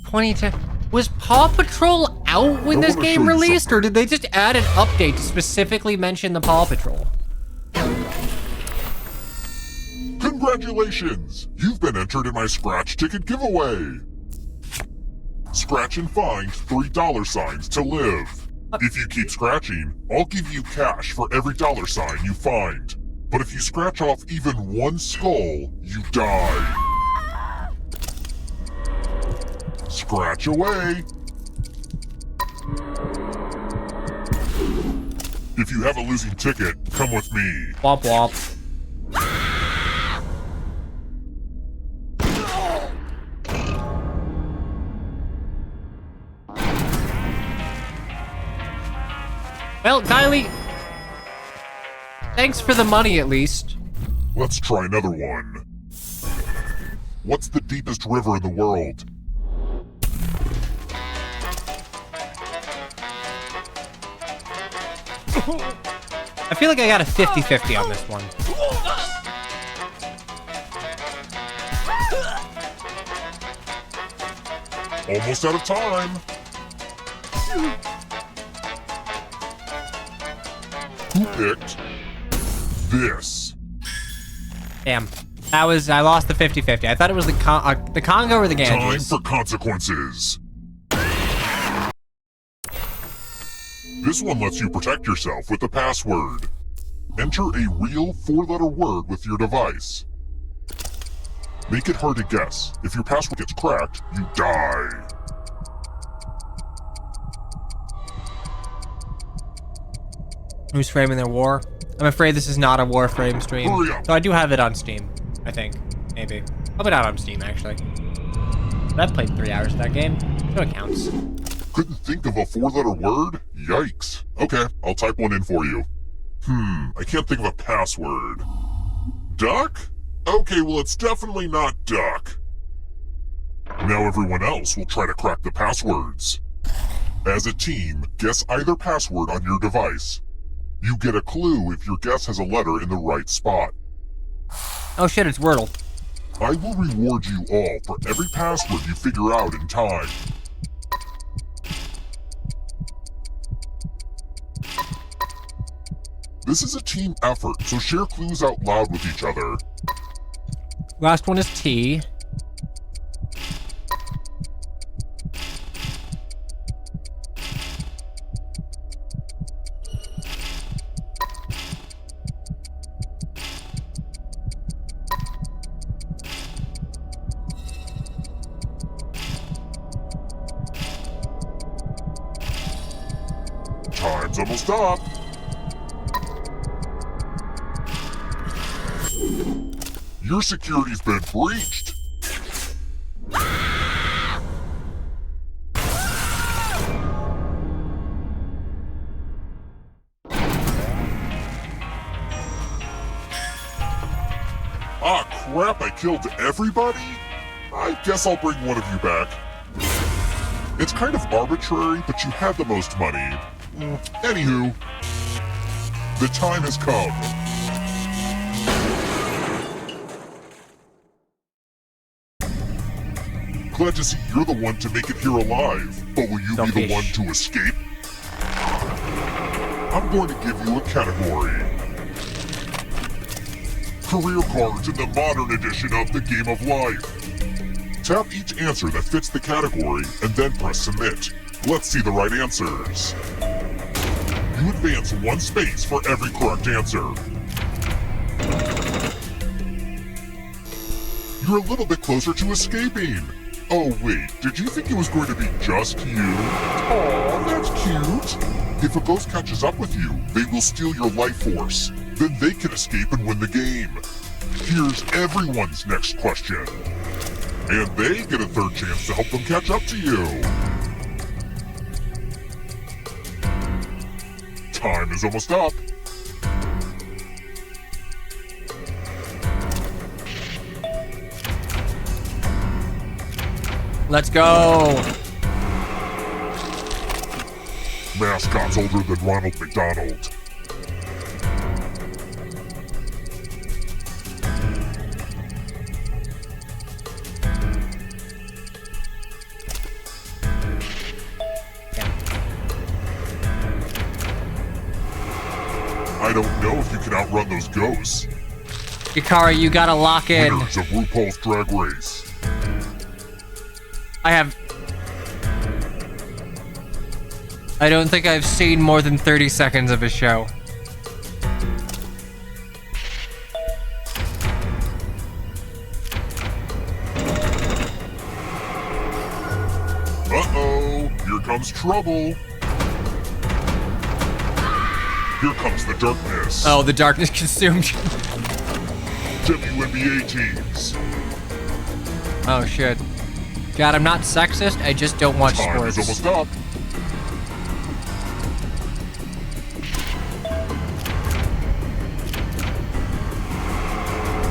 2010. Was Paw Patrol out when I this wanna show game you released, or did they just add an update to specifically mention the Paw Patrol? Congratulations! You've been entered in my scratch ticket giveaway. Scratch and find $3 to live. If you keep scratching, I'll give you cash for every $sign you find. But if you scratch off even one skull, you die. Scratch away. If you have a losing ticket, come with me. Womp womp. Well, Kylie, thanks for the money at least. Let's try another one. What's the deepest river in the world? I feel like I got a 50-50 on this one. Almost out of time. Who picked this? Damn. I lost the 50-50. I thought it was the Congo or the Ganges. Time for consequences. This one lets you protect yourself with a password. Enter a real 4-letter word with your device. Make it hard to guess. If your password gets cracked, you die. Who's framing their war? I'm afraid this is not a Warframe stream. Hurry up. So I do have it on Steam, I think. Maybe. Probably not on Steam, actually. But I've played 3 hours of that game, so it counts. Couldn't think of a 4-letter word? Yikes. Okay, I'll type one in for you. I can't think of a password. Duck? Okay, well it's definitely not duck. Now everyone else will try to crack the passwords. As a team, guess either password on your device. You get a clue if your guess has a letter in the right spot. Oh shit, it's Wordle. I will reward you all for every password you figure out in time. This is a team effort, so share clues out loud with each other. Last one is T. Time's almost up. Your security's been breached. Ah, crap, I killed everybody? I guess I'll bring one of you back. It's kind of arbitrary, but you had the most money. Anywho, the time has come. Glad to see you're the one to make it here alive, but will you Don't be the fish. one to escape? I'm going to give you a category. Career cards in the modern edition of the Game of Life. Tap each answer that fits the category and then press submit. Let's see the right answers. You advance 1 space for every correct answer. You're a little bit closer to escaping. Oh wait, did you think it was going to be just you? Aw, that's cute. If a ghost catches up with you, they will steal your life force. Then they can escape and win the game. Here's everyone's next question. And they get a 3rd chance to help them catch up to you. Time is almost up. Let's go. Mascot's older than Ronald McDonald. I don't know if you can outrun those ghosts. Yukari, you gotta lock in. Winners of RuPaul's Drag Race. I don't think I've seen more than 30 seconds of a show. Uh-oh, here comes trouble. Here comes the darkness. Oh, the darkness consumed. WNBA teams. Oh, shit. God, I'm not sexist, I just don't watch Time sports. is almost up.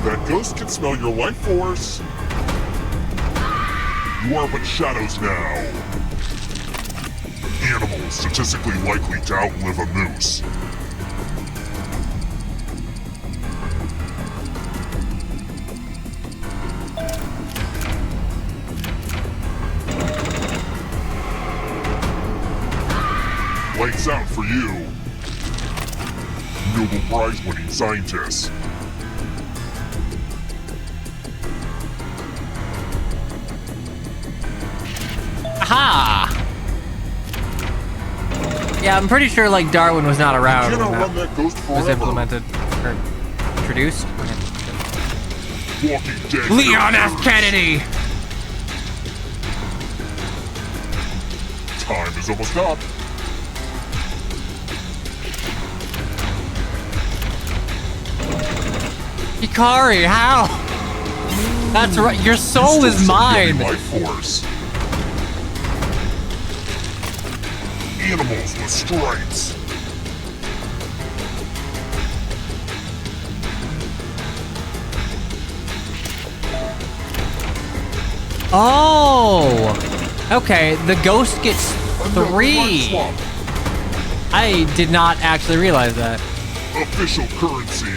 That ghost can smell your life force. You are but shadows now. Animals statistically likely to outlive a moose. Lights out for you. Nobel Prize winning scientists. Aha! Yeah, I'm pretty sure like Darwin was not around You when cannot run that that ghost was forever. implemented or introduced. Walking Dead. Leon F. Kennedy! Time is almost up. Hikari, how? That's right, your soul is mine! Life force. Animals with stripes. Oh! Okay, the ghost gets Another 3. life swap. I did not actually realize that. Official currency.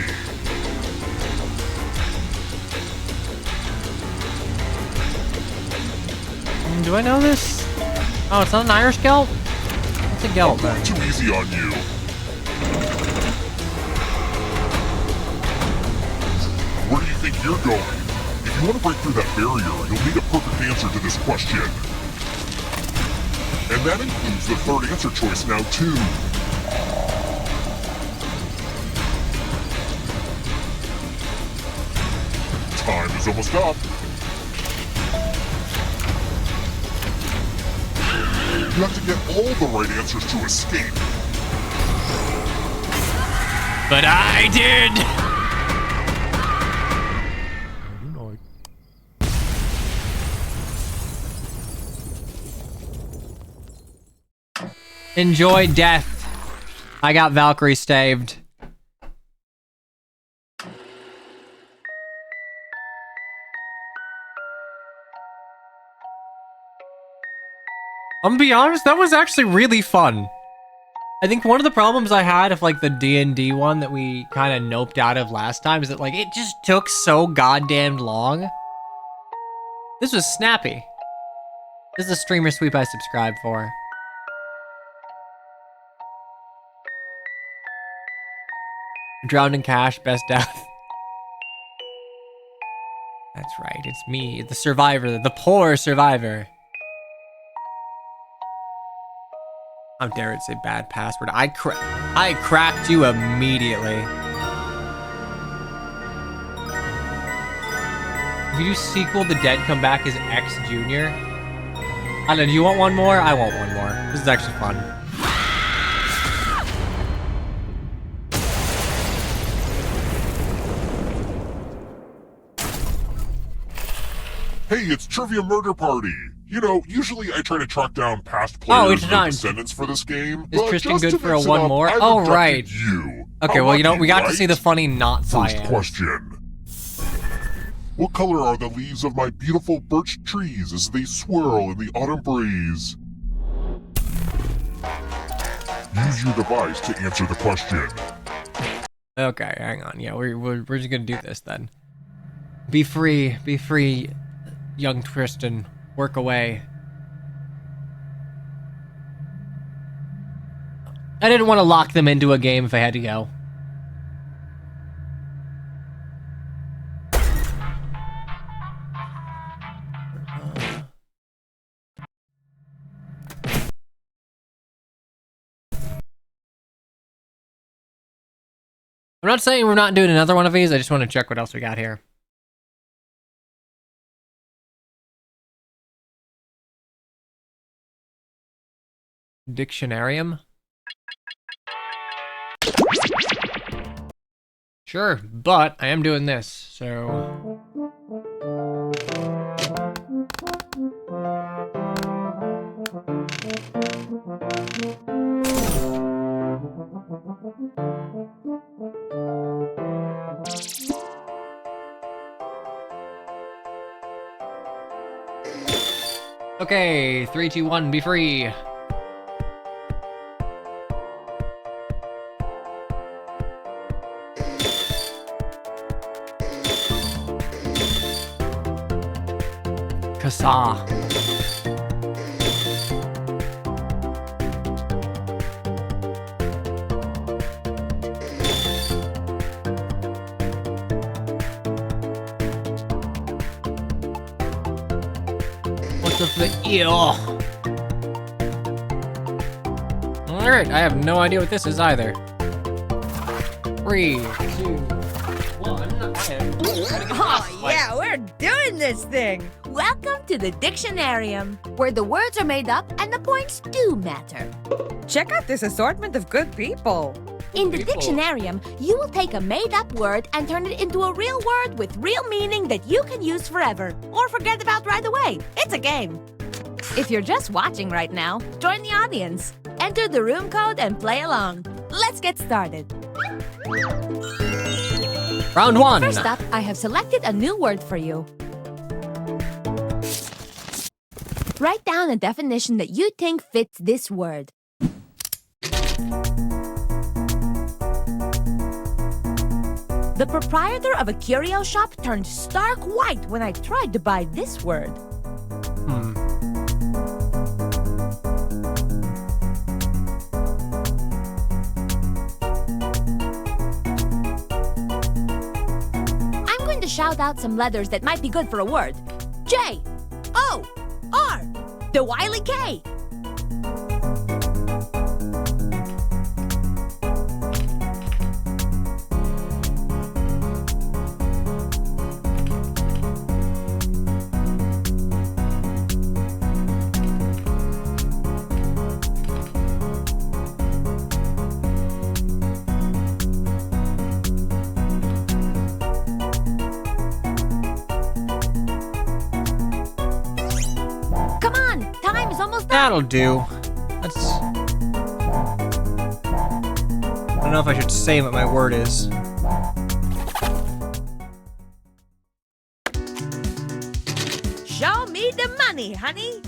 Do I know this? Oh, it's not an Irish gelt? It's a gelt, I'm then. going too easy on you. Where do you think you're going? If you want to break through that barrier, you'll need a perfect answer to this question. And that includes the 3rd answer choice now, too. Time is almost up. You have to get all the right answers to escape. But I did! Enjoy death. I got Valkyrie staved. I'm gonna be honest, that was actually really fun. I think one of the problems I had of like the D&D one that we kind of noped out of last time is that like it just took so goddamn long. This was snappy. This is a streamer sweep I subscribed for. Drowned in cash, best death. That's right, it's me, the survivor, the poor survivor. How dare it say bad password? I cracked you immediately. If you do sequel, the dead come back as X Junior. I don't know, do you want one more? I want one more. This is actually fun. Hey, it's Trivia Murder Party! You know, usually I try to track down past players and their descendants for this game. Is Tristan just good to for a mix it one up, more? I've Oh, abducted right. You. Okay, How well, you know, lucky, we got to right? see the funny not First science. question. What color are the leaves of my beautiful birch trees as they swirl in the autumn breeze? Use your device to answer the question. Okay, hang on. Yeah, we're just gonna do this then. Be free, young Tristan. Work away. I didn't want to lock them into a game if I had to go. I'm not saying we're not doing another one of these. I just want to check what else we got here. Dictionarium? Sure, but I am doing this, so... Okay, 3, 2, 1, be free. Kasa. What the fuck? Ew. Alright, I have no idea what this is either. 3, 2, 1. Oh, yeah, we're doing this thing. Welcome to the Dictionarium, where the words are made up and the points do matter. Check out this assortment of good people. In the Dictionarium, you will take a made-up word and turn it into a real word with real meaning that you can use forever, or forget about right away. It's a game. If you're just watching right now, join the audience. Enter the room code and play along. Let's get started. Round 1. First up, I have selected a new word for you. Write down a definition that you think fits this word. The proprietor of a curio shop turned stark white when I tried to buy this word. I'm going to shout out some letters that might be good for a word. J, O, R, the Wily K. Come on, time is almost done. That'll do. That's... I don't know if I should say what my word is. Show me the money, honey.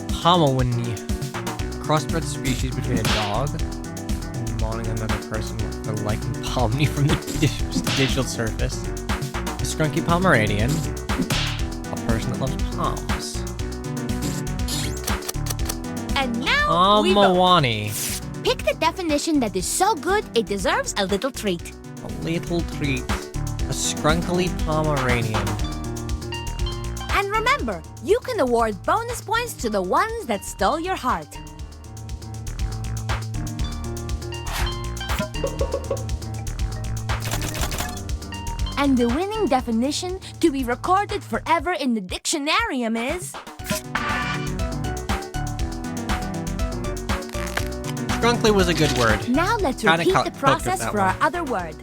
Pomowini. Crossbred species between a dog and mawning another person with a liking pomni from the digital surface. A scrunky Pomeranian. A person that loves palms. And now we go. Pomowani. Pick the definition that is so good it deserves a little treat. A little treat. A scrunkly Pomeranian. And remember, remember, you can award bonus points to the ones that stole your heart. And the winning definition to be recorded forever in the dictionarium is... Grunkly was a good word. Now let's Kinda repeat the coped with process that for one. our other word.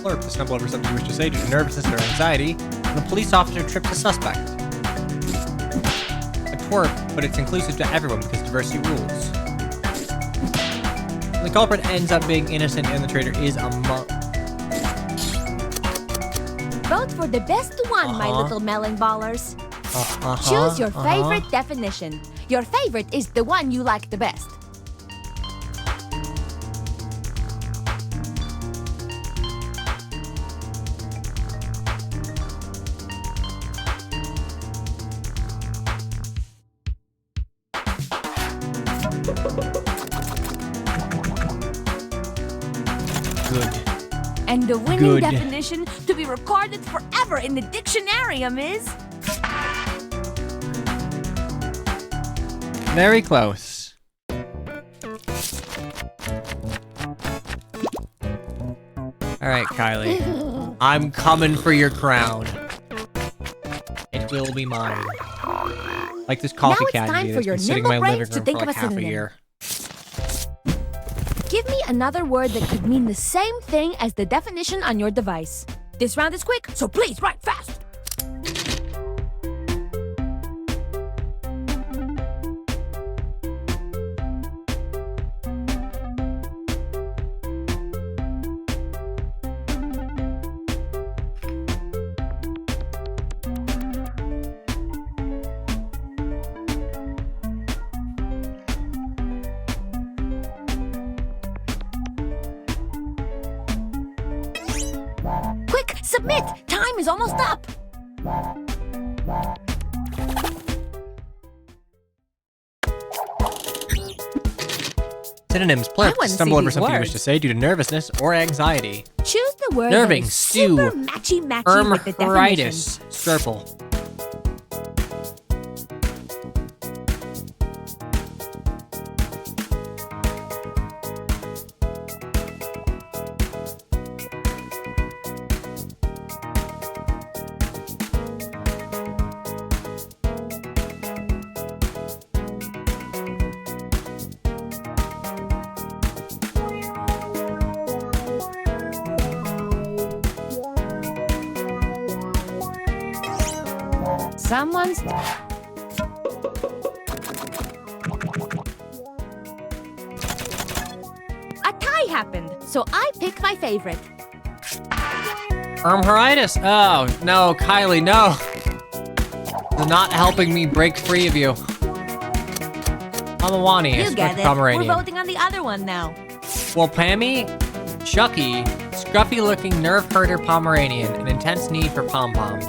Blurb, to stumble over something you wish to say due to nervousness or anxiety, when a police officer trips a suspect. A twerp, but it's inclusive to everyone because diversity rules. When the culprit ends up being innocent and the traitor is among... Vote for the best one, my little melon ballers. Choose your favorite definition. Your favorite is the one you like the best. Good. And the winning Good. definition to be recorded forever in the dictionarium is... Very close. Alright, Kylie. I'm coming for your crown. It will be mine. Like this coffee Now it's caddy time for that's your been sitting in nimble my brains living to room think for of like a half a synonym. year. Give me another word that could mean the same thing as the definition on your device. This round is quick, so please write fast. Quick, submit! Time is almost up! Synonyms, I plurp, wanna stumble see over these something you wish to words. say due to nervousness or anxiety. Choose the word Nerving, that is stew, super matchy-matchy with the definition. Ermheritis, Sturple. Someone's... A tie happened, so I pick my favorite. Ermheritis? Oh, no, Kylie, no. You're not helping me break free of you. Amawani, You is get it. Pomeranian. We're voting on the other one now. Well, Pammy, Chucky, scruffy-looking nerve herder Pomeranian, an intense need for pom-poms.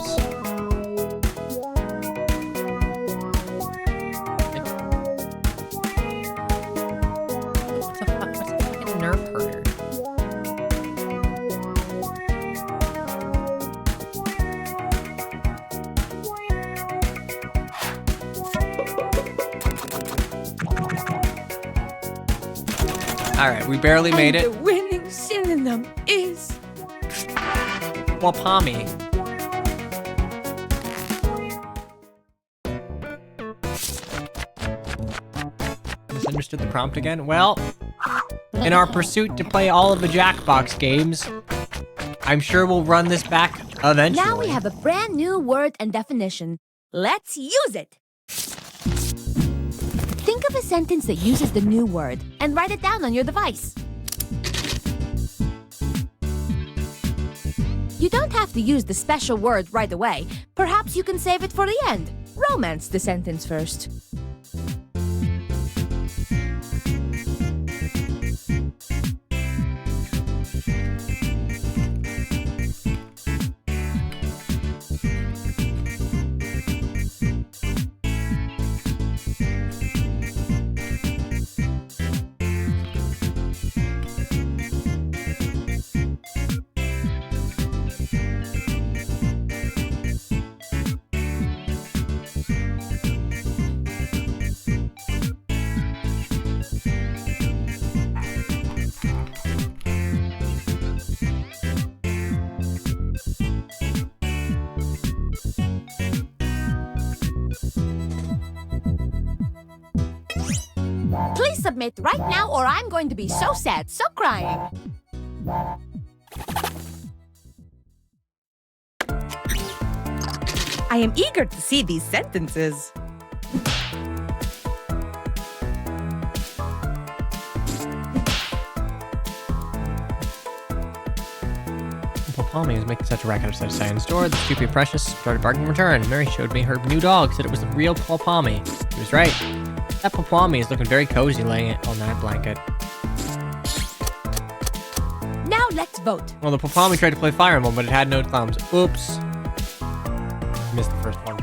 What's a fucking nerve herder? Alright, we barely made it. The winning synonym is... Well, Pommy. Misunderstood the prompt again? Well, in our pursuit to play all of the Jackbox games, I'm sure we'll run this back eventually. Now we have a brand new word and definition. Let's use it! Think of a sentence that uses the new word and write it down on your device. You don't have to use the special word right away. Perhaps you can save it for the end. Romance the sentence first. submit right now or I'm going to be so sad, so crying. I am eager to see these sentences. Palmy was making such a racket of such in store. The stupid Precious started barking in return. Mary showed me her new dog, said it was the real Palmy. He was right. That Palmy is looking very cozy laying it on that blanket. Now let's vote. Well, the Palmy tried to play Fire Emblem, but it had no thumbs. Oops. Missed the first one.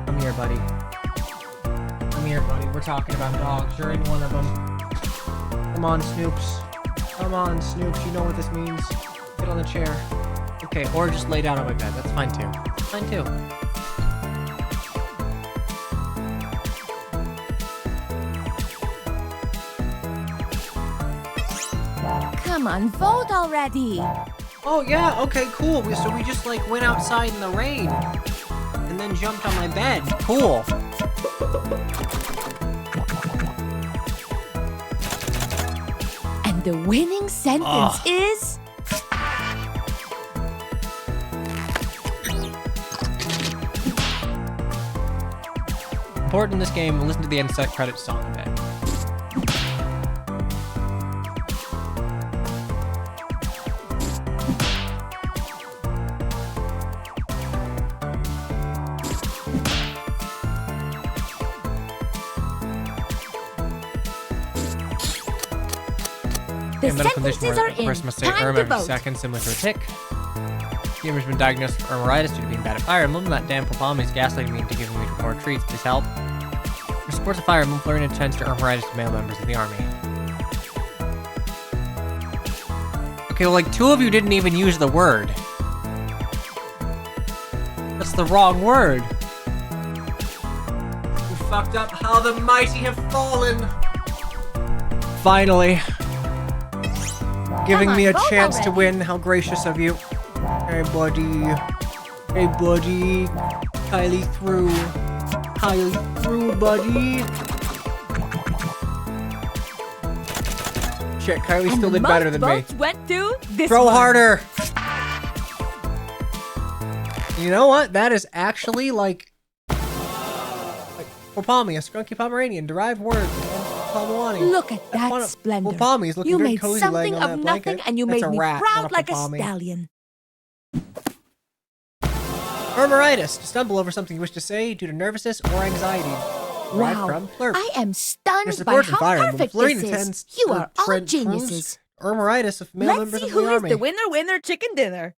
Come here, buddy. Come here, buddy. We're talking about dogs. You're in one of them. Come on, Snoops. Come on, Snoops. You know what this means. Get on the chair. Okay, or just lay down on my bed. That's fine too. That's fine too. Come on, vote already. Oh yeah, okay, cool. So we just like went outside in the rain and then jumped on my bed. Cool. And the winning sentence is... Important in this game, listen to the end credits song a bit. The medical sentences condition are where a in. person must say Time erm to every vote. second, similar to a tick. Gamer's been diagnosed with ermeritis due to being bad at Fire Emblem. That damn Palmy is gaslighting me into giving me more treats. Please help. For supports of Fire Emblem, flirting attends to ermeritis to male members of the army. Okay, well, like, 2 of you didn't even use the word. That's the wrong word. You fucked up. How the mighty have fallen. Finally. Giving Come me a on, vote chance to already. win. How gracious of you. Hey, buddy. Hey, buddy. Kylie through. Kylie through, buddy. Shit, Kylie And still the did better most than me. votes went to this Throw one. harder. You know what? That is actually like Palmy, a skunky Pomeranian, derived word from Palmawani. Look at that splendor. Palmy is looking You very made cozy something laying on of that nothing blanket. and you That's made a me rat, proud not like a Palmy. stallion. Ermeritis, to stumble over something you wish to say due to nervousness or anxiety. Derived Wow, from flirt. I am Your stunned by support in how Fire Emblem, perfect flirting this attends is. You to are all Trent geniuses. Cruz, Ermeritis of male Let's members see of who the is army. the winner chicken dinner.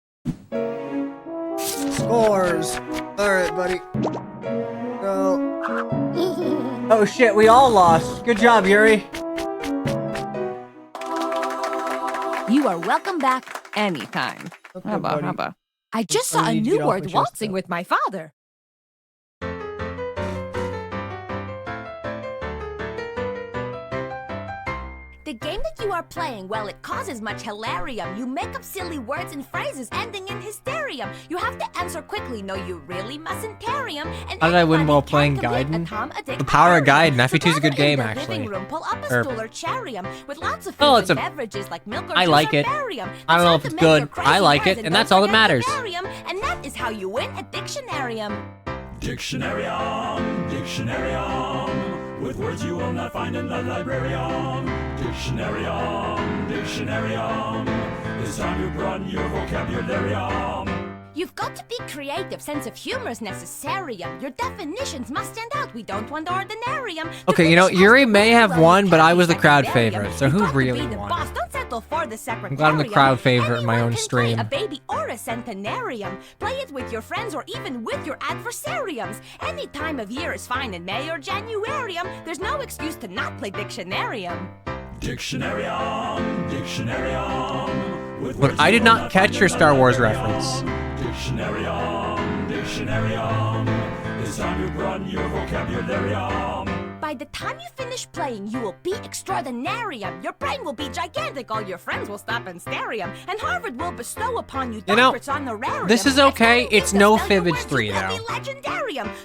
Scores. Alright, buddy. Go. Oh shit, we all lost. Good job, Yuri. You are welcome back anytime. Okay, buddy. I just I saw a need to new get off my word chest, waltzing though. with my father. The game that you are playing, well, it causes much hilarium. You make up silly words and phrases ending in hysterium. You have to answer quickly. No, you really mustn't parium. And How did I win anybody while can playing complete a Gaiden? Tom, a Dick, The Power of a Harry. Gaiden. FE2 is a good So gather game, in the living actually. room, pull up a Or- stool or charium with lots of Oh, food it's and a- beverages like milk or I juice like or it. barium. I don't know if Time it's to make your good. crazy I like plans it, and don't that's all that forget matters. the barium, and that is how you win a dictionarium. Dictionarium, dictionarium, with words you will not find in the librarium. Dictionarium, dictionarium, it's time you broaden your vocabularium. You've got to be creative. Sense of humor is necessarium. Your definitions must stand out. We don't want ordinarium. The Okay, you know, British Yuri has the may have ruler, won, but I was the can't be crowd secondarium. favorite, so You've who got to really be the won? boss. Don't settle for the secretarium. I'm glad I'm the crowd favorite in my Anyone own can stream. Play a baby or a centenarium. Play it with your friends or even with your adversariums. Any time of year is fine in May or Januarium. There's no excuse to not play Dictionarium. Dictionarium, dictionarium, with Look, words I you did will not catch find your in the Star Wars librarium. reference. Dictionarium, dictionarium, it's time you broaden your vocabularium. By the time you finish playing, you will be extraordinarium. Your brain will be gigantic. All your friends will stop and starium. And Harvard will bestow upon you doctorates honorarium. This is okay. It's no Fibbage 3, though.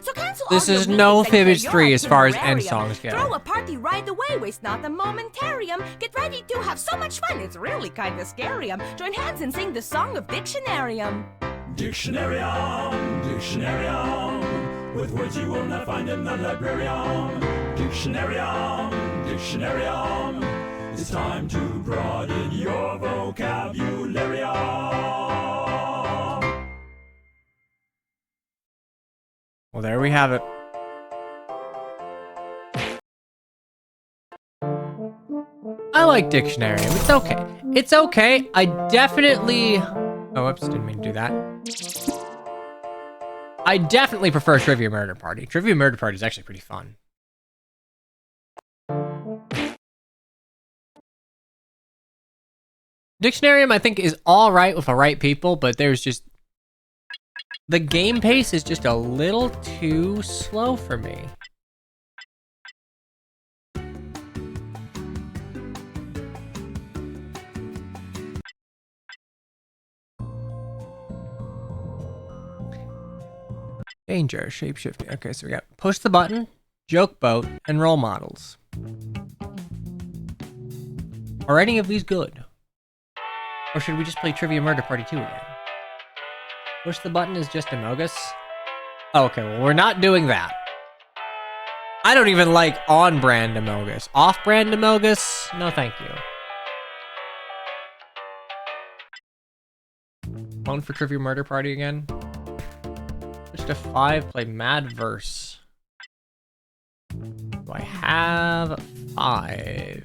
So cancel This all your is no meetings and Fibbage clear 3 your as far as end itinerarium. songs go. Throw a party right away, waste not a momentarium. Get ready to have so much fun, it's really kinda scarium. Join hands and sing the song of Dictionarium. Dictionarium, Dictionarium, with words you will not find in the librarium. Dictionarium, Dictionarium, it's time to broaden your vocabularium. Well, there we have it. I like Dictionarium. It's okay. It's okay. I definitely... Oh, whoops. Didn't mean to do that. I definitely prefer Trivia Murder Party. Trivia Murder Party is actually pretty fun. Dictionarium, I think, is alright with the right people, but there's just... The game pace is just a little too slow for me. Danger, shapeshifting. Okay, so we got push the button, joke boat, and role models. Are any of these good? Or should we just play Trivia Murder Party 2 again? Push the button is just Amogus? Oh, okay, well, we're not doing that. I don't even like on-brand Amogus. Off-brand Amogus? No, thank you. One for Trivia Murder Party again. Switch to 5, play Madverse. Do I have 5?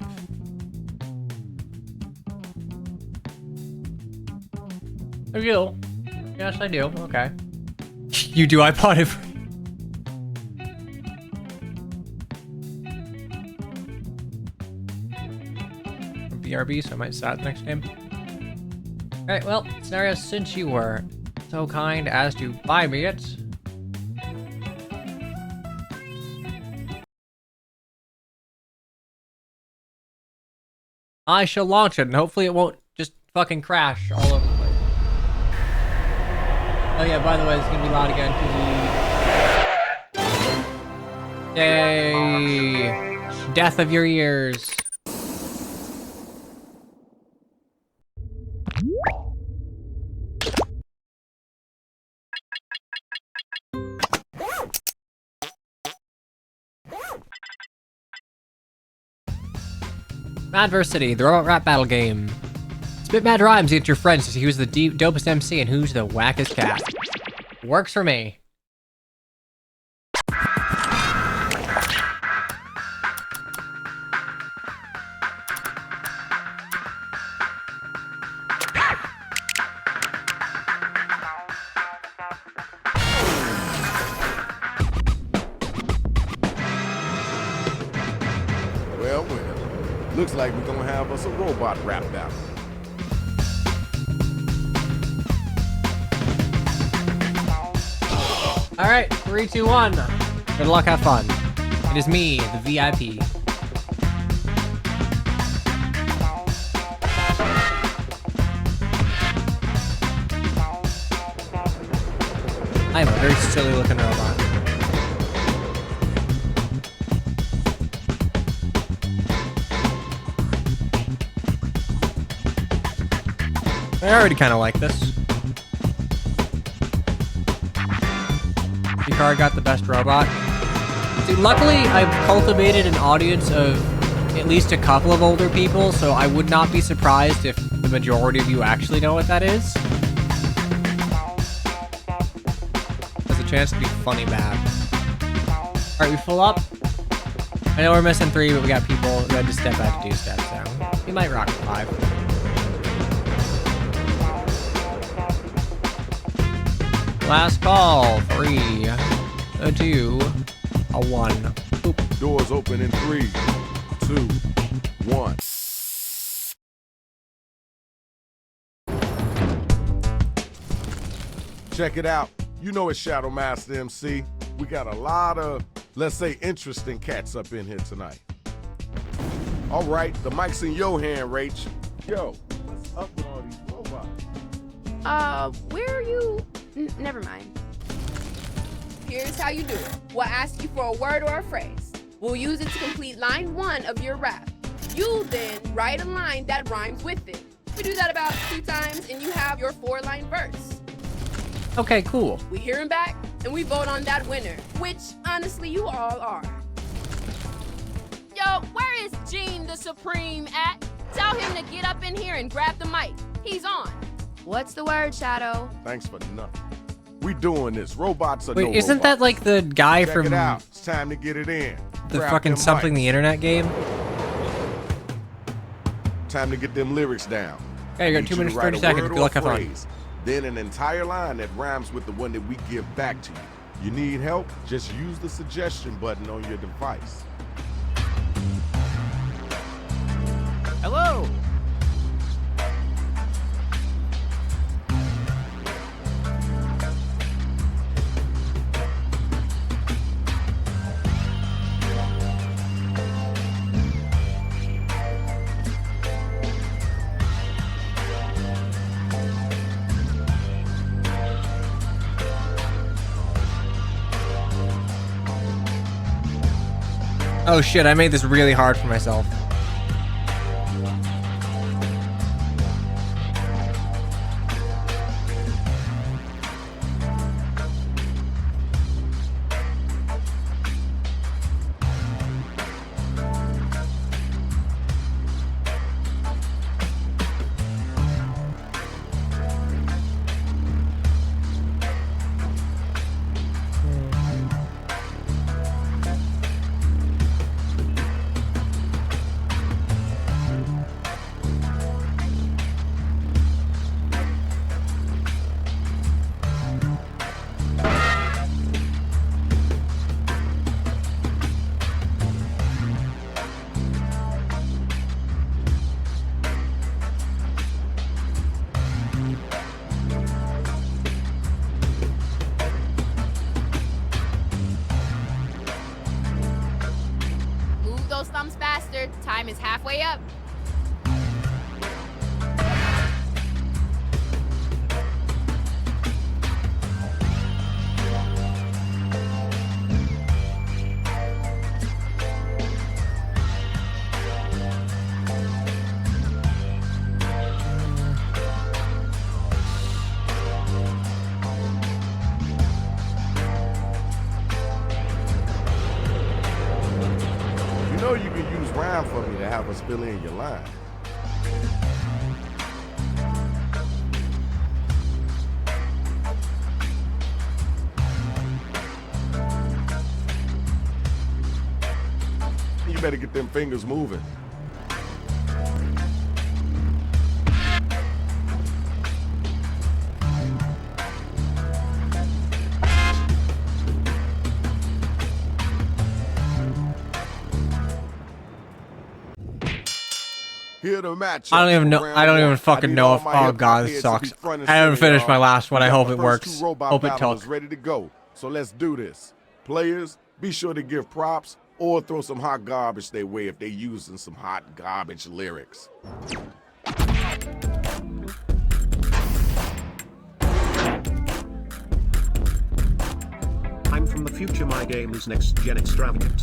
I do. Yes, I do. Okay. You do, I bought it. BRB, so I might start the next game. Alright, well, scenario, since you were so kind as to buy me it. I shall launch it, and hopefully it won't just fucking crash all over the place. Oh yeah, by the way, it's gonna be loud again, because Yay! Death of your ears. Madversity, the robot rap battle game. Spit mad rhymes against your friends to see who's the dopest MC and who's the wackest cat. Works for me. Well, looks like we're gonna have us a robot rap battle. Alright, 3, 2, 1. Good luck, have fun. It is me, the VIP. I am a very silly looking robot. I already kind of like this. Picard got the best robot. See, luckily, I've cultivated an audience of at least a couple of older people, so I would not be surprised if the majority of you actually know what that is. Has a chance to be funny bad. Alright, we full up. I know we're missing 3, but we got people that just step out to do stuff, so we might rock 5. Last call. 3, 2, 1. Boop. Doors open in 3, 2, 1. Check it out. You know it's Shadow Master MC. We got a lot of let's say, interesting cats up in here tonight. All right, the mic's in your hand, Rach. Yo, what's up with all these robots? Where are you? Never mind. Here's how you do it. We'll ask you for a word or a phrase. We'll use it to complete line 1 of your rap. You then write a line that rhymes with it. We do that about 2 times and you have your 4-line verse. Okay, cool. We hear him back and we vote on that winner, which honestly you all are. Yo, where is Gene the Supreme at? Tell him to get up in here and grab the mic. He's on. What's the word, Shadow? Thanks for nothing. We doing this. Robots are Wait, no isn't that robots. like the guy Check from it out. It's time to get it in. the Grab fucking them something mics. the internet game? Time to get them lyrics down. Okay, you got Need 2 you to minutes, write 30 a seconds. word Good or luck, have fun. phrase, then an entire line that rhymes with the one that we give back to you. You need help? Just use the suggestion button on your device. Hello. Oh shit, I made this really hard for myself. Move those thumbs faster. Time is halfway up. You know you can use rhyme for me to have us fill in your line. You better get them fingers moving. Here to match. I don't even know. I don't even fucking know if. Oh god, this sucks. I haven't finished my last one. I hope it works. Hope it took. Ready to go. So let's do this. Players, be sure to give props or throw some hot garbage their way if they're using some hot garbage lyrics. I'm from the future, my game is next gen extravagant.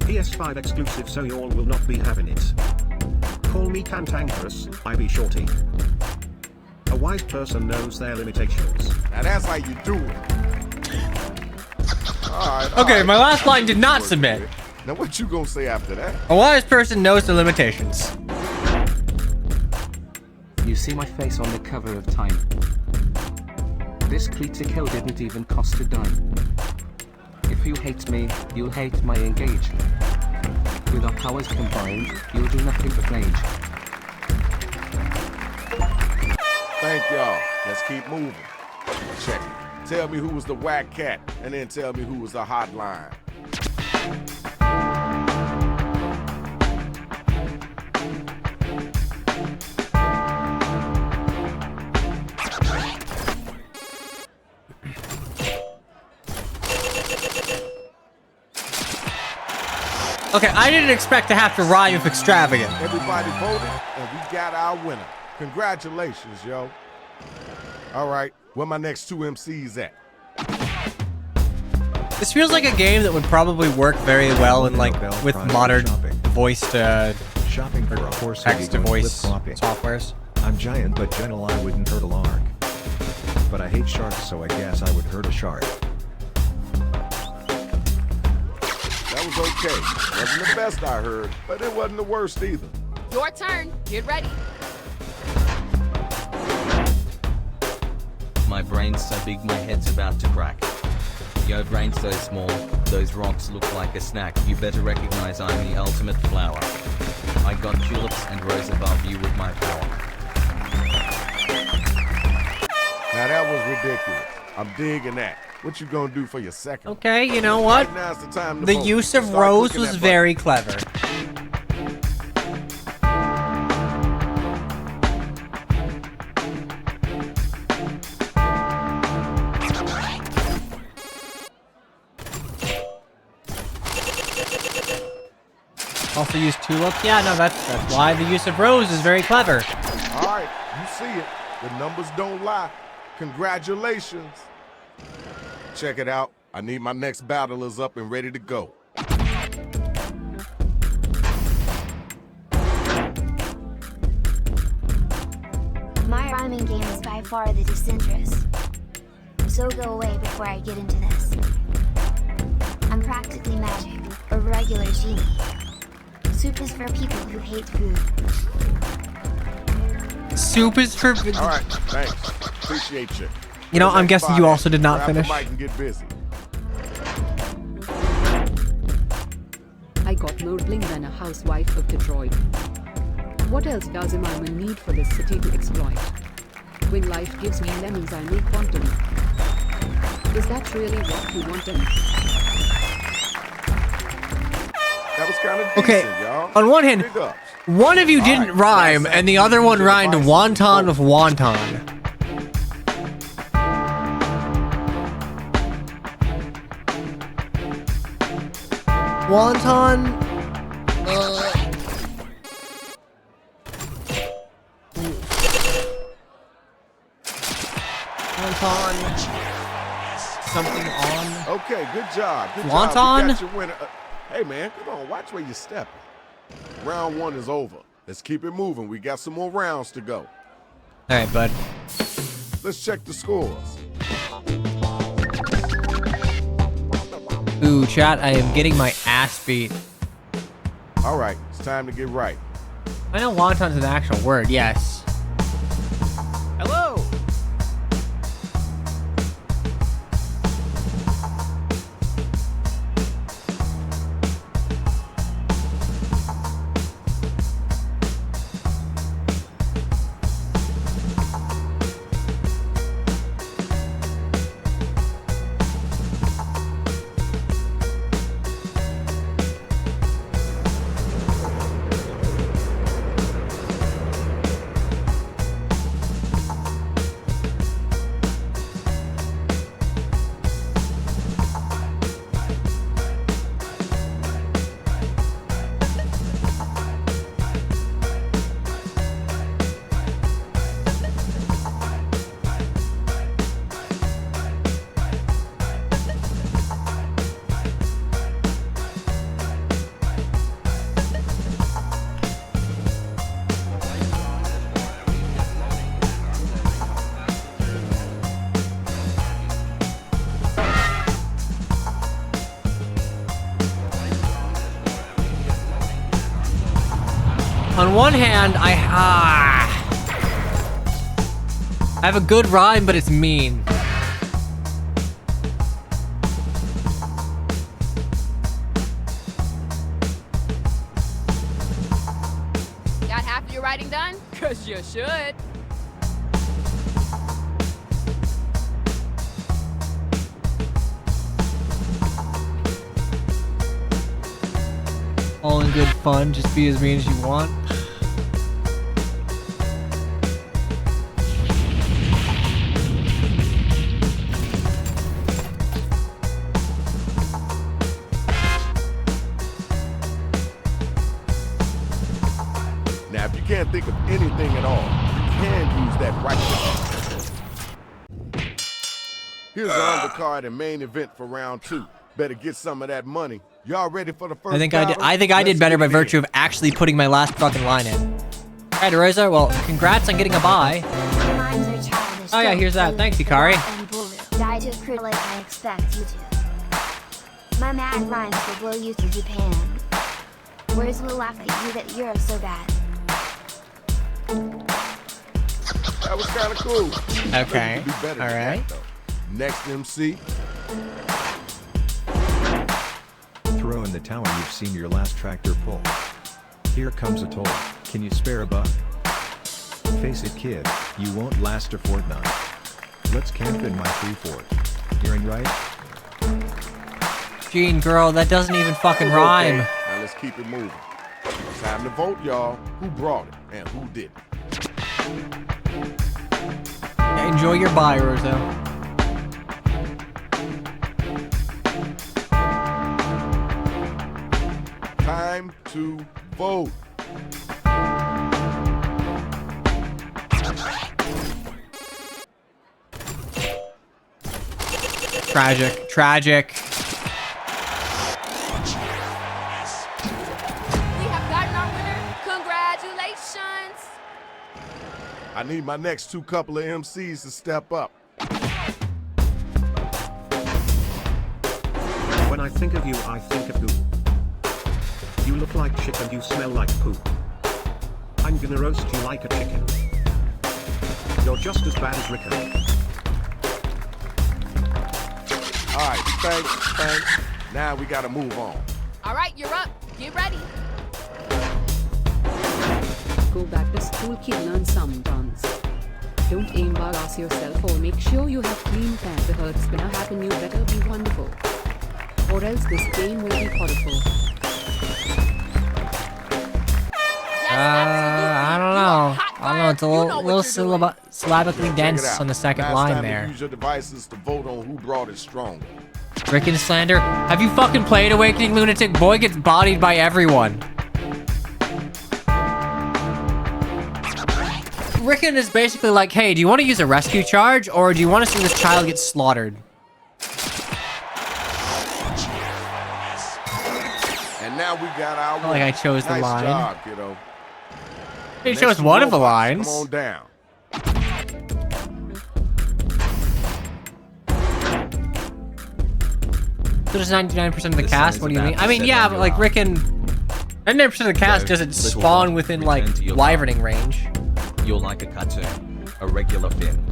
PS5 exclusive, so y'all will not be having it. Call me cantankerous, I be shorty. A wise person knows their limitations. Now that's how you do it. Okay, my last line did not submit. Now what you gonna say after that? A wise person knows the limitations. You see my face on the cover of Time. This plea to kill didn't even cost a dime. If you hate me, you'll hate my engage. With our powers combined, you'll do nothing but rage. Thank y'all. Let's keep moving. Check it. Tell me who was the whack cat, and then tell me who was the hotline. Okay, I didn't expect to have to rhyme with extravagant. Everybody voted, and we got our winner. Congratulations, yo. All right, where my next two MCs at? This feels like a game that would probably work very well in like with modern voice to shopping for a horse text to voice softwares. I'm giant but gentle, I wouldn't hurt a lark. But I hate sharks, so I guess I would hurt a shark. That was okay. Wasn't the best I heard, but it wasn't the worst either. Your turn. Get ready. My brain's so big my head's about to crack. Your brain's so small, those rocks look like a snack. You better recognize I'm the ultimate flower. I got tulips and rose above you with my power. Now that was ridiculous. I'm digging that. What you gonna do for your second? Okay, you know what? Right, now's the time to The vote. use of Start rose clicking was that very clever. Also use tulip. Yeah, no, that's why the use of rose is very clever. All right, you see it. The numbers don't lie. Congratulations. Check it out. I need my next battlers up and ready to go. My rhyming game is by far the disinterest. So go away before I get into this. I'm practically magic, a regular genie. Soup is for people who hate food. Soup is for... All right, thanks. Appreciate you. You know, I'm guessing you also did not Grab the finish. mic and get busy. I got more bling than a housewife of Detroit. What else does a man need for this city to exploit? When life gives me lemons, I make quantum. Is that really what you want? That was kind of Okay, decent, y'all. on one hand, Big ups. one of you didn't rhyme, and the other one rhymed wonton with wonton. Wonton? Wonton? Something on? Okay, good job. Good Wonton? job. You got your winner. Hey, man, come on. Watch where you're stepping. Round one is over. Let's keep it moving. We got some more rounds to go. All right, bud. Let's check the scores. Ooh, chat, I am getting my ass beat. All right, it's time to get right. I know wonton's an actual word, yes. Hello. On one hand, I have a good rhyme, but it's mean. Got half of your writing done? Cause you should. All in good fun, just be as mean as you want. you can't think of anything at all, you can use that right click. Here's the undercard and main event for round 2. Better get some of that money. Y'all ready for the first I think I did. battle? I think I did Let's better get by it virtue in. of actually putting my last fucking line in. All right, Rosa. Well, congrats on getting a bye. Rhymes are childish. Oh yeah, here's that. Thanks, Hikari. And Bulu. Die to cruel like I expect you to. My mad rhymes will blow you to Japan. Words will laugh at you that you're so bad. That was kind of cool. Okay. You can do better than All right. that, though. Next MC. Throw in the towel, you've seen your last tractor pull. Here comes a toll. Can you spare a buck? Face it, kid, you won't last a fortnight. Let's camp in my free fort. Hearing right? Gene, girl, that doesn't even fucking Okay, rhyme. Now let's keep it moving. Time to vote, y'all. Who brought it and who didn't? Yeah, enjoy your bye, Rosa. Time to vote. Tragic. Tragic. We have gotten our winner. Congratulations. I need my next 2 couple of MCs to step up. When I think of you, I think of poo. You look like shit and you smell like poo. I'm gonna roast you like a chicken. You're just as bad as Rico. All right, thanks. Now we gotta move on. All right, you're up. Get ready. Go back to school, kid, learn some dance. Don't embarrass yourself or make sure you have clean pants. The hurts gonna happen, you better be wonderful. Or else this game will be horrible. I don't know. It's a little syllabically Check it dense out. on the second Last line time to there. use your devices to vote on who brought it stronger. Rickon slander. Have you fucking played Awakening Lunatic? Boy gets bodied by everyone. Rickon is basically like, hey, do you want to use a rescue charge or do you want to see this child get slaughtered? And now we got our Not like I chose the nice line. job, kiddo. He Next chose to one of the robots, lines. Come on down. So does 99% of the The cast? sun What is do you mean? about I to mean, set yeah, on but your like arm. Rickon, 99% of the cast Go, doesn't little spawn one, within return like to your wyverning range. You're like a cartoon, a regular fin.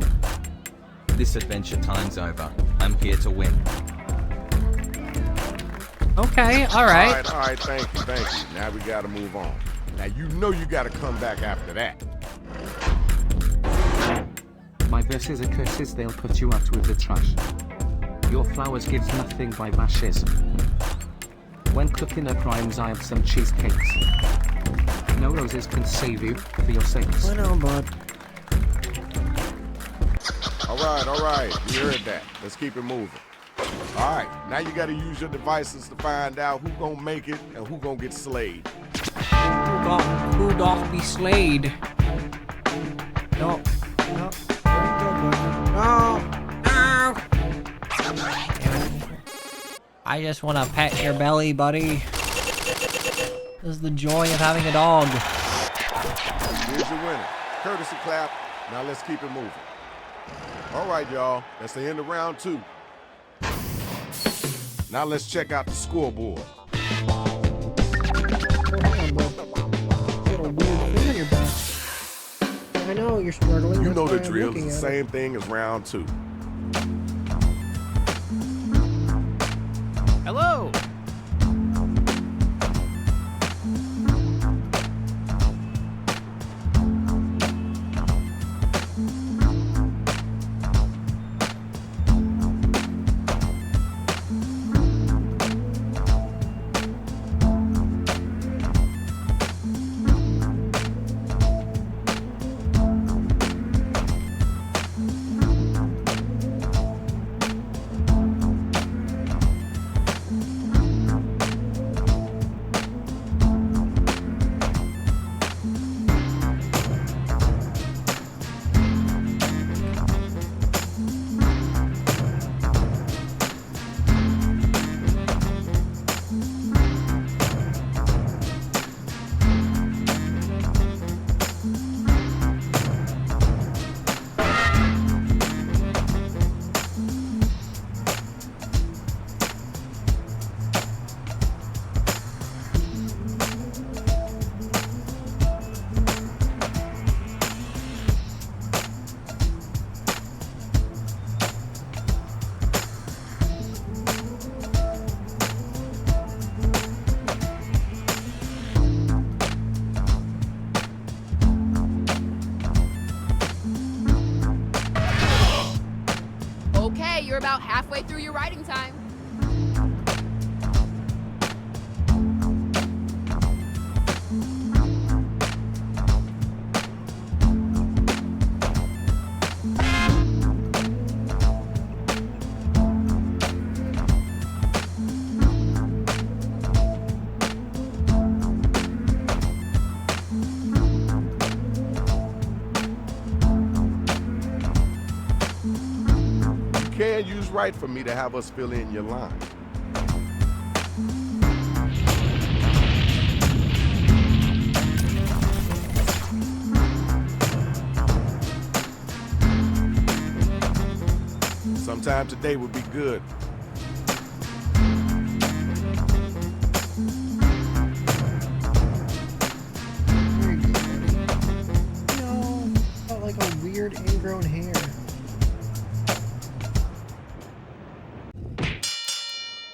This adventure time's over. I'm here to win. Okay, all right. All right, thank you. Now we gotta move on. Now you know you gotta come back after that. My verses are curses, they'll put you out with the trash. Your flowers gives nothing by bashes. When cooking up rhymes, I have some cheesecakes. No roses can save you, for your sakes. What on, bud? All right. You heard that. Let's keep it moving. All right, now you gotta use your devices to find out who gonna make it and who gonna get slayed. Who doth be slayed? No. I just want to pet your belly, buddy. This is the joy of having a dog. Here's your winner. Courtesy clap. Now let's keep it moving. All right, y'all. That's the end of round 2. Now let's check out the scoreboard. I know you're struggling. You know the drill. It's the same thing as round 2. Hello. You're about halfway through your writing time. You can use right for me to have us fill in your line. Sometime today would be good. No, felt like a weird ingrown hair.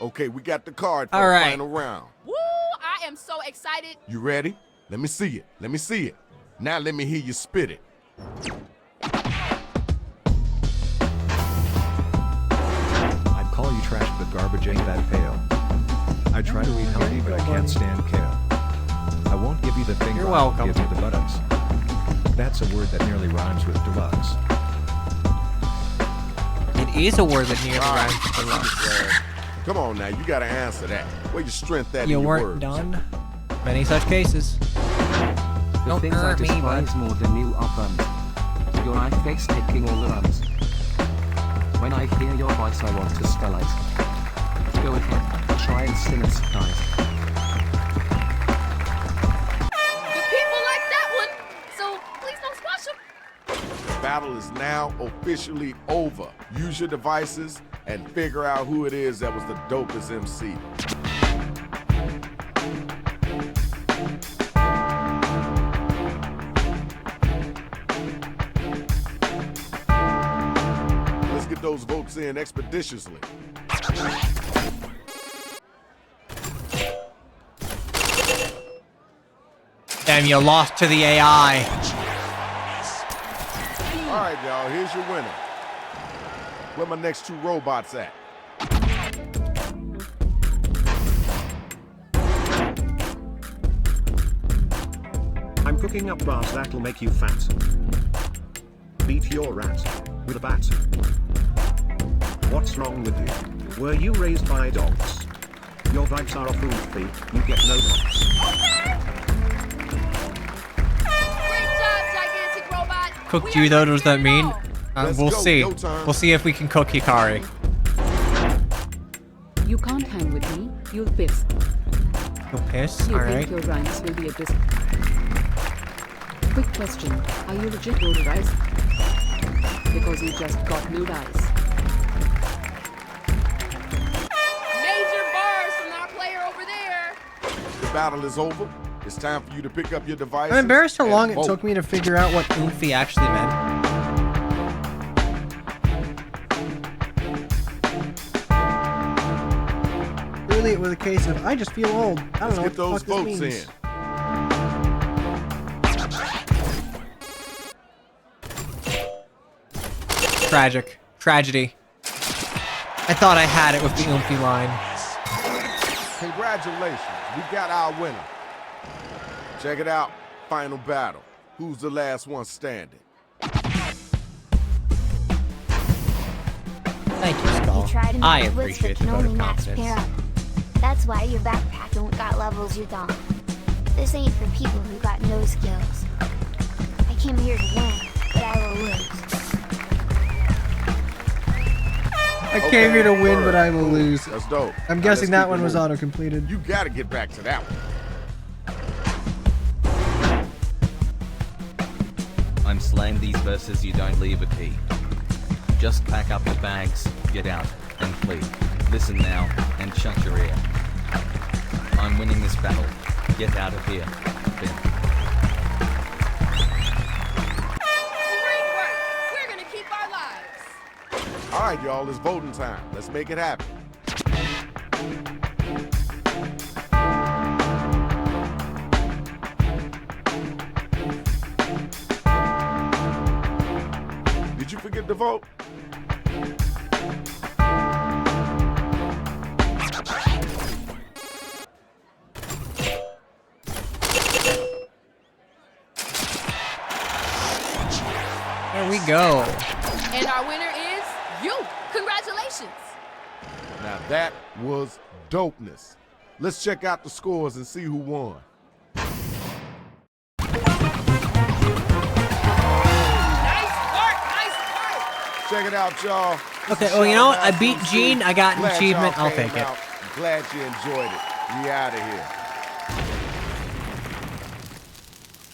Okay, we got the card for All the right. final round. Woo! I am so excited. You ready? Let me see it. Let me see it. Now let me hear you spit it. I'd call you trash, but garbage ain't that pale. I try to eat healthy, but I can't stand kale. I won't give you the finger, You're I'll welcome. give you the buttocks. That's a word that nearly rhymes with deluxe. It is a word that nearly rhymes with deluxe. Come on now, you gotta answer that. Where your strength at You in your weren't words? done. Many such cases. The Don't things I hurt me, bud. despise more than you are bums. Your eye face taking all the runs. When I hear your voice, I want to spell it. Go ahead, try and sing a surprise. The people like that one, so please don't squash them. The battle is now officially over. Use your devices and figure out who it is that was the dopest MC. Let's get those votes in expeditiously. Damn, you lost to the AI. All right, y'all, here's your winner. Where my next two robots at? I'm cooking up bars that'll make you fat. Beat your rat with a bat. What's wrong with you? Were you raised by dogs? Your vibes are off goofy, you get no points. Great job, gigantic robot. Cooked you though, does that mean? Let's We'll go, see. go time. We'll see if we can cook Hikari. You can't hang with me, you'll piss. You'll piss? You Alright. think your rhymes will be a dis... Quick question, are you legit roll dice? Because you just got no dice. Major bars from our player over there. The battle is over. It's time for you to pick up your devices. I'm embarrassed how and long it vote. took me to figure out what Oofy actually meant. really it was a case of I just feel old. I don't Let's know get what those the fuck votes this means. in. Tragic. Tragedy. I thought I had it with the Oofy line. Congratulations, we got our winner. Check it out, final battle. Who's the last one standing? Thank you, Skull. You try to make I wits, but appreciate the can vote only of match confidence. pair up. That's why your backpack don't got levels you don't. This ain't for people who got no skills. I came here to win, but I will lose. I came here to win, but I will lose. That's dope. I'm Now guessing let's that keep one it was moving. auto-completed. You gotta get back to that one. I'm slaying these verses, you don't leave a key. Just pack up your bags, get out, and flee. Listen now, and shut your ear. I'm winning this battle. Get out of here, Finn. Great work. We're gonna keep our lives. All right, y'all, it's voting time. Let's make it happen. Did you forget to vote? There we go. And our winner is you. Congratulations. Now that was dopeness. Let's check out the scores and see who won. Check it out, y'all. Okay, well, you know what? I beat Gene. I got an achievement. I'll take it. Glad you enjoyed it. We out of here.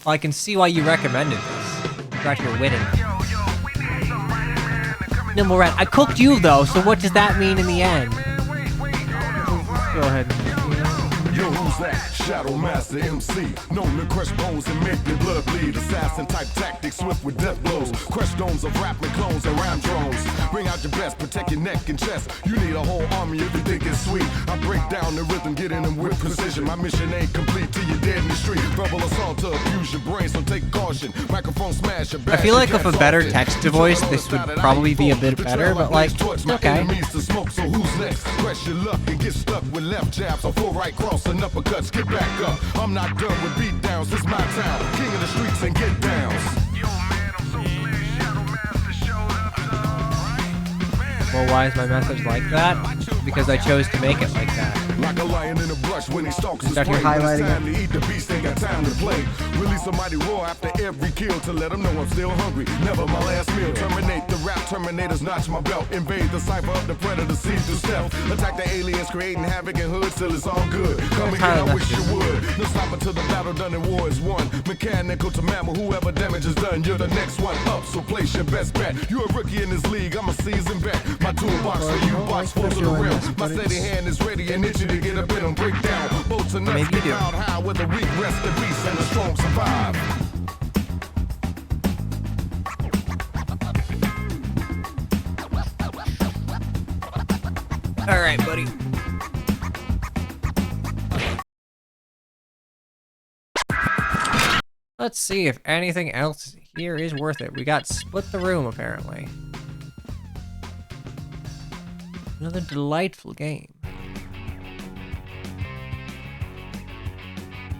Well, I can see why you recommended this. You're actually winning. Nimble Rat. I cooked you, though, so what does that mean in the end? Go ahead. Yo, who's that? Shadow Master MC, known to crush bones and make your blood bleed. Assassin type tactics, swift with death blows. Crush domes of rapping clones and rhyme drones. Bring out your best, protect your neck and chest. You need a whole army if you think it's sweet. I break down the rhythm, get in them with precision. My mission ain't complete till you're dead in the street. Verbal assault to abuse your brain, so take caution. Microphone smash your I feel like with a better text to voice, this would probably be a bit better, but like, okay. So who's next? Press your luck and get stuck with left jabs or full right cross and uppercuts. Get back up. I'm not done with beat downs. This my town. King of the streets and get downs. Well, why is my message like that? Because I chose to make it like that. Like a lion in a brush when he stalks his Start prey. here highlighting Time to eat the beast, ain't got time to play. Release a mighty roar after every kill to let them know I'm still hungry. Never my last meal. Terminate the rap, terminators notch my belt. Invade the cipher of the predator, see through stealth. Attack the aliens, creating havoc in hoods till it's all good. Come here, I wish you would. No stop until the battle done and war is won. Mechanical to mammal, whoever damage is done, you're the next one up. So place your best bet. You're a rookie in this league, I'm a seasoned vet. My toolbox for you, box full to the rim. My steady hand is ready and itching to get up in them. Break down, boats and nuts get out high where the weak rest the beast and the strong survive. All right, buddy. Let's see if anything else here is worth it. We got Split the Room, apparently. Another delightful game.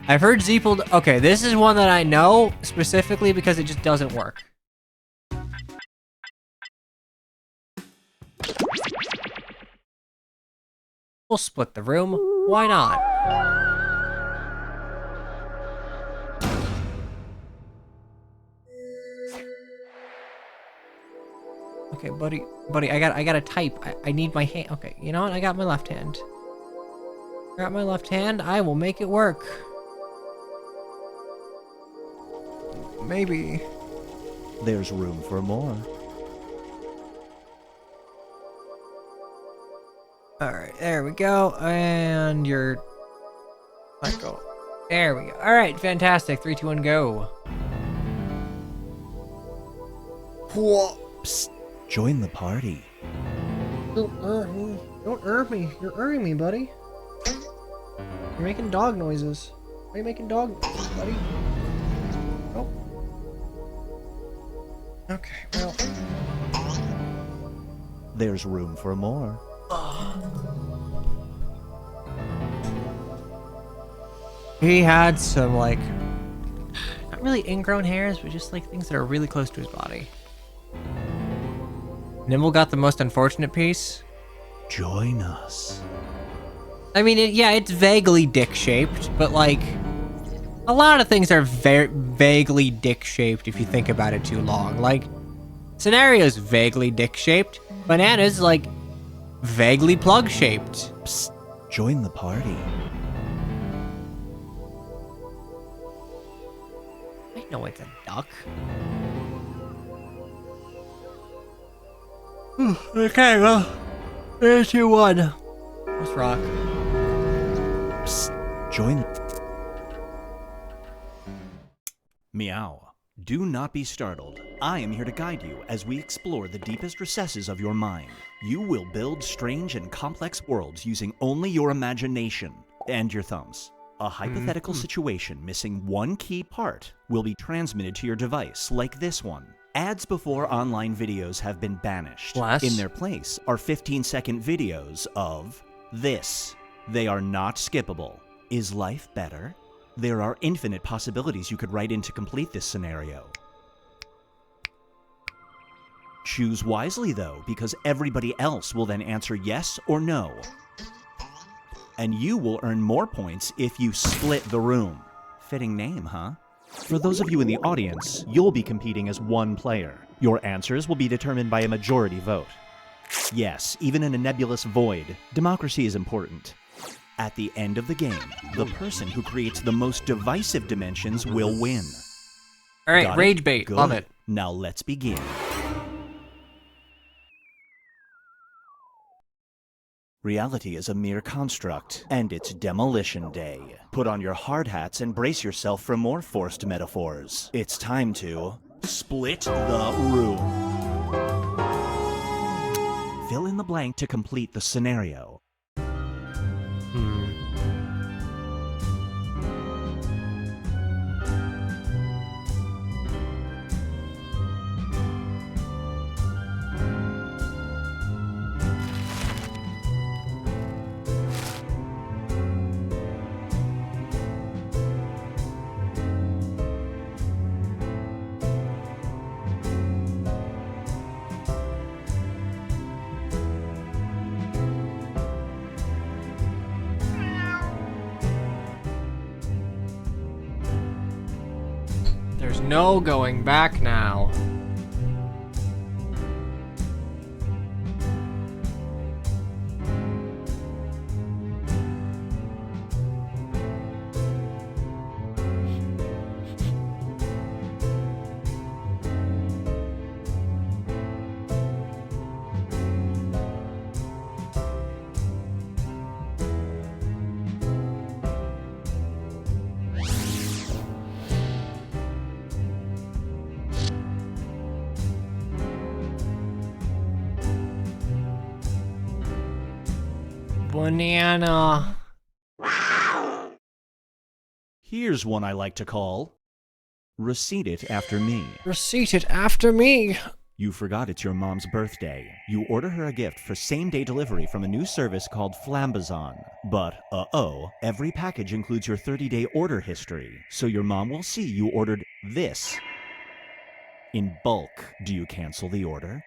I've heard Zeeple... Okay, this is one that I know specifically because it just doesn't work. We'll split the room. Why not? Okay, buddy, I gotta type. I need my hand. Okay, you know what? I got my left hand. Got my left hand. I will make it work. Maybe. There's room for more. Alright, there we go. And you're... Let go. There we go. Alright, fantastic. 3, 2, 1, go. Psst. Join the party. Don't irk me. You're irking me, buddy. You're making dog noises. Why are you making dog noises, buddy? Oh. Okay, well. There's room for more. He had some, like, not really ingrown hairs, but just, like, things that are really close to his body. Nimble got the most unfortunate piece. Join us. I mean, yeah, it's vaguely dick-shaped, but, like, a lot of things are vaguely dick-shaped if you think about it too long. Like, Scenario's vaguely dick-shaped. Banana's, like, vaguely plug-shaped. Psst. Join the party. I know it's a duck. Okay, well, 3, 2, 1. Let's rock. Psst. Join. Meow. Do not be startled. I am here to guide you as we explore the deepest recesses of your mind. You will build strange and complex worlds using only your imagination and your thumbs. A hypothetical situation missing one key part will be transmitted to your device, like this one. Ads before online videos have been banished. Bless. In their place are 15-second videos of this. They are not skippable. Is life better? There are infinite possibilities you could write in to complete this scenario. Choose wisely though, because everybody else will then answer yes or no. And you will earn more points if you split the room. Fitting name, huh? For those of you in the audience, you'll be competing as one player. Your answers will be determined by a majority vote. Yes, even in a nebulous void, democracy is important. At the end of the game, the person who creates the most divisive dimensions will win. All right, Got rage it? bait. Good. Love it. Now let's begin. Reality is a mere construct, and it's demolition day. Put on your hard hats and brace yourself for more forced metaphors. It's time to split the room. Fill in the blank to complete the scenario. There's no going back now. Banana. Here's one I like to call Receipt It After Me. Receipt it after me. You forgot it's your mom's birthday. You order her a gift for same-day delivery from a new service called Flambazon. But, every package includes your 30-day order history, so your mom will see you ordered this in bulk. Do you cancel the order?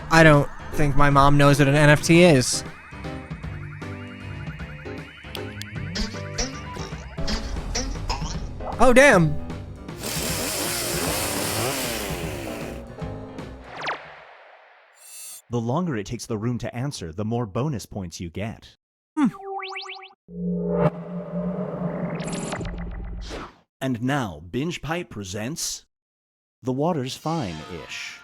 I don't think my mom knows what an NFT is. Oh, damn. The longer it takes the room to answer, the more bonus points you get. And now, Binge Pipe presents The Water's Fine-ish.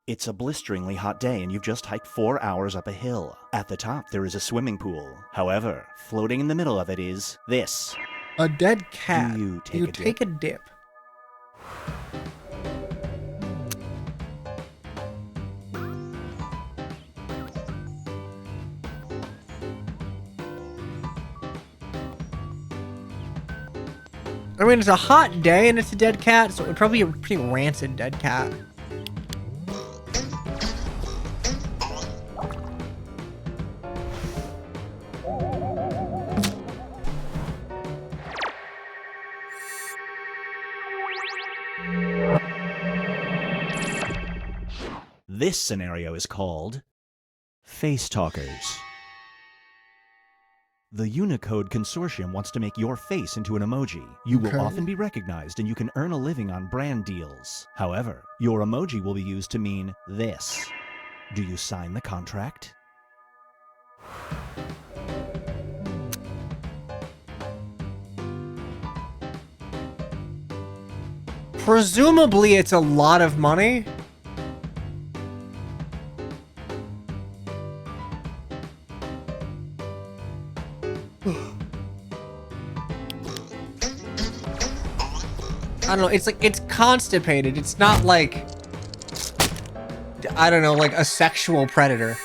It's a blisteringly hot day and you've just hiked 4 hours up a hill. At the top, there is a swimming pool. However, floating in the middle of it is this. A dead cat. Do you take You a dip? take a dip. I mean, it's a hot day and it's a dead cat, so it would probably be a pretty rancid dead cat. This scenario is called Face Talkers. The Unicode Consortium wants to make your face into an emoji. You will Okay. often be recognized and you can earn a living on brand deals. However, your emoji will be used to mean this. Do you sign the contract? Presumably, it's a lot of money. I don't know, it's like, it's constipated. It's not like, I don't know, like a sexual predator.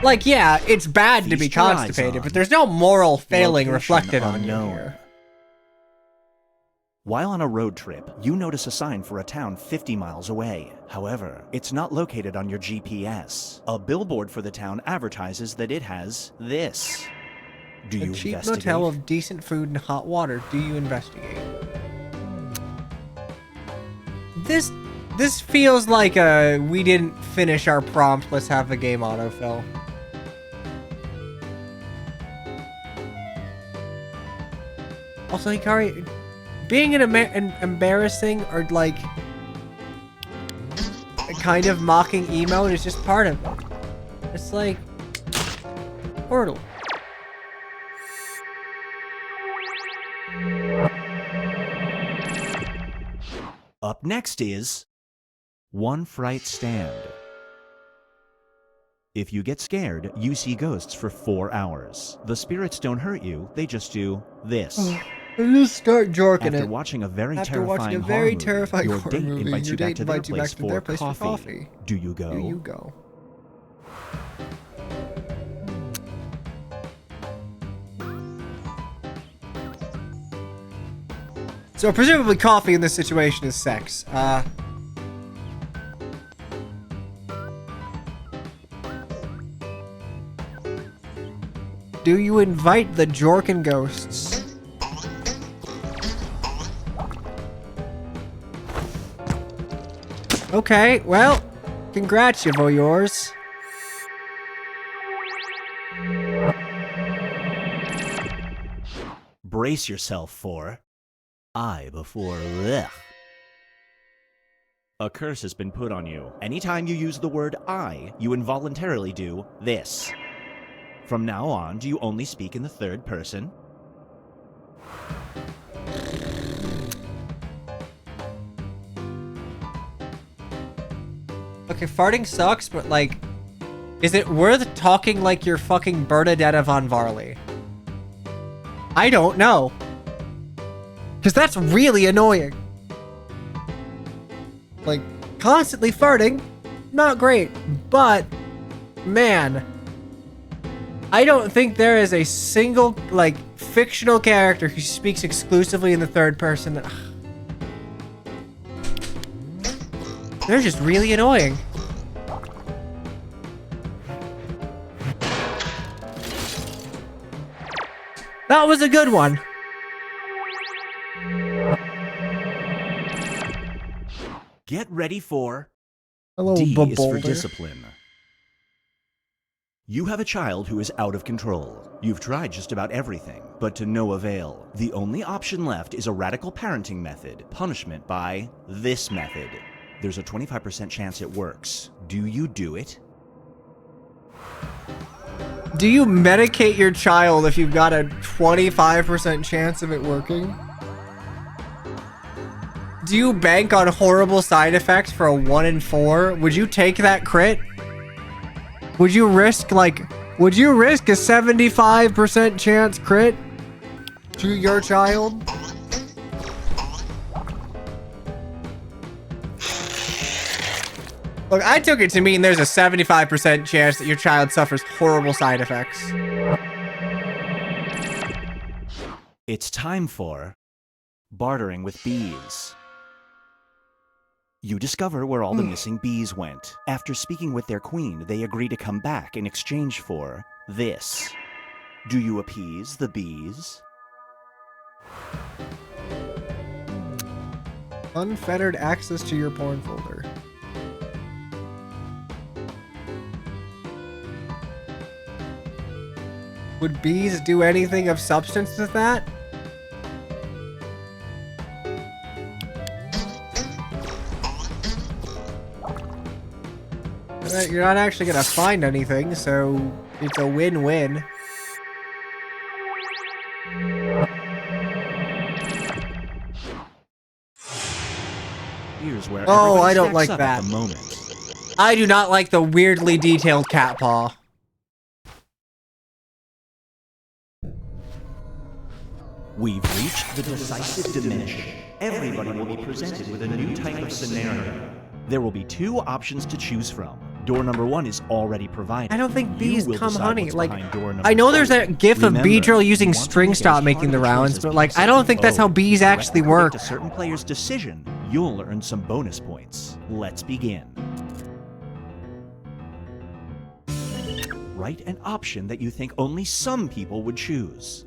Like, yeah, it's bad to be Feast your eyes constipated, on but there's no moral failing Location reflected on you unknown. here. While on a road trip, you notice a sign for a town 50 miles away. However, it's not located on your GPS. A billboard for the town advertises that it has this. Do you A cheap investigate? motel of decent food and hot water. Do you investigate? This feels like we didn't finish our prompt. Let's have the game autofill. Also, Hikari, being an embarrassing or like a kind of mocking emote is just part of it. It's like Portal. Up next is One Fright Stand. If you get scared, you see ghosts for 4 hours. The spirits don't hurt you, they just do this. Just start jorking After it. watching a very After terrifying watching a horror very movie, terrifying your horror date movie, invites your you back date to their invites you back place to their for place for coffee. coffee. Do you go? Do you go? So presumably coffee in this situation is sex. Do you invite the Jorkin ghosts? Okay, well, congrats, you voyeurs. Brace yourself for I before blech. A curse has been put on you. Anytime you use the word I, you involuntarily do this. From now on, do you only speak in the third person? Okay, farting sucks, but like, is it worth talking like you're fucking Bernadetta von Varley? I don't know. Because that's really annoying. Like, constantly farting, not great. But, man, I don't think there is a single, like, fictional character who speaks exclusively in the third person that... They're just really annoying. That was a good one. Get ready for Hello, D is for Boulder. discipline. You have a child who is out of control. You've tried just about everything, but to no avail. The only option left is a radical parenting method, punishment by this method. There's a 25% chance it works. Do you do it? Do you medicate your child if you've got a 25% chance of it working? Do you bank on horrible side effects for a 1 in 4? Would you take that crit? Would you risk, like, would you risk a 75% chance crit to your child? Look, I took it to mean there's a 75% chance that your child suffers horrible side effects. It's time for bartering with bees. You discover where all the missing bees went. After speaking with their queen, they agree to come back in exchange for this. Do you appease the bees? Unfettered access to your porn folder. Would bees do anything of substance with that? You're not actually gonna find anything, so it's a win-win. Here's where Oh, everybody I don't stacks like up that. at the moment. I do not like the weirdly detailed cat paw. We've reached the decisive dimension. Everybody will be presented with a new type of scenario. There will be 2 options to choose from. Door number 1 is already provided. I don't think You bees will come decide honey. what's Like, behind door number I know 2. there's a gif of Remember, Beedrill using you want to string make it stop as making hard the of a choice rounds, as but like, I possible. don't think that's how bees If you actually correctly work. predict a certain player's decision, you'll earn some bonus points. Let's begin. Write an option that you think only some people would choose.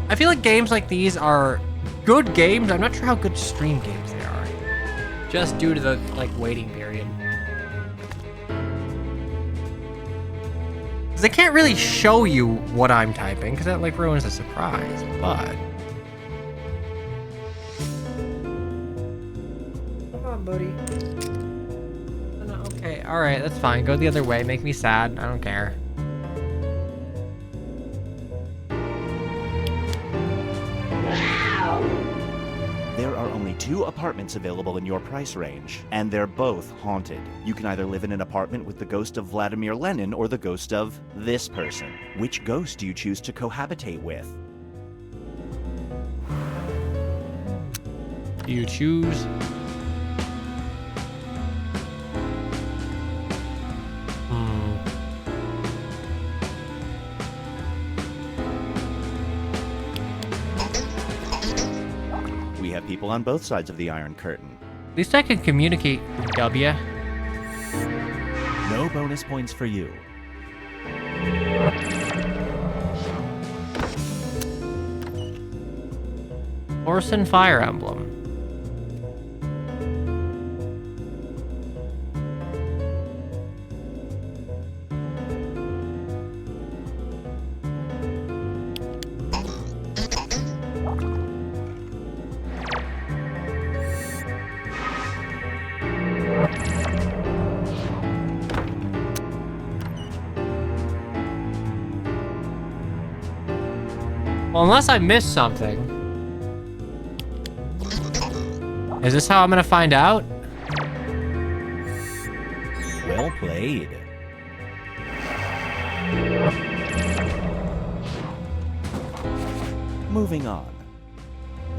I feel like games like these are good games. I'm not sure how good stream games they are. Just due to the, like, waiting period. Because they can't really show you what I'm typing, because that, like, ruins the surprise, but... Come on, buddy. Oh, no, okay, alright, that's fine. Go the other way. Make me sad. I don't care. There are only 2 apartments available in your price range, and they're both haunted. You can either live in an apartment with the ghost of Vladimir Lenin or the ghost of this person. Which ghost do you choose to cohabitate with? You choose... We have people on both sides of the Iron Curtain. At least I can communicate, W. No bonus points for you. Horse and Fire Emblem. Well, unless I missed something. Is this how I'm gonna find out? Well played. Moving on.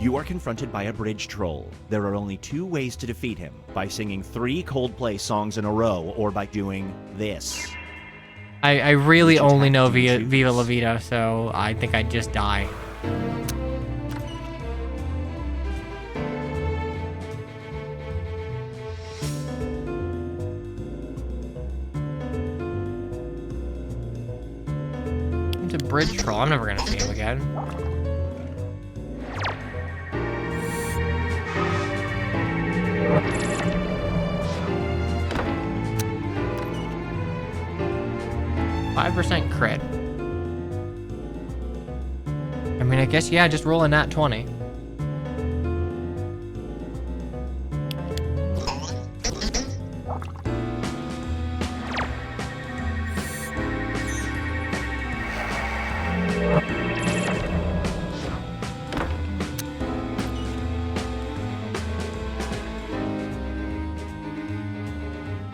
You are confronted by a bridge troll. There are only 2 ways to defeat him, by singing 3 Coldplay songs in a row, or by doing this. I really only know Viva La Vida, so I think I'd just die. It's a bridge troll. I'm never gonna see him again. 5% crit. I mean, I guess, yeah, just roll a nat 20.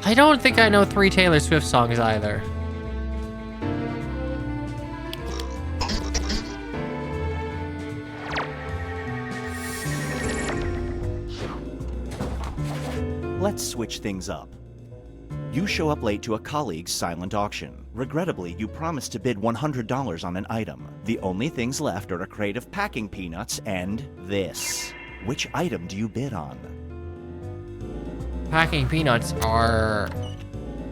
I don't think I know 3 Taylor Swift songs either. Let's switch things up. You show up late to a colleague's silent auction. Regrettably, you promised to bid $100 on an item. The only things left are a crate of packing peanuts and this. Which item do you bid on? Packing peanuts are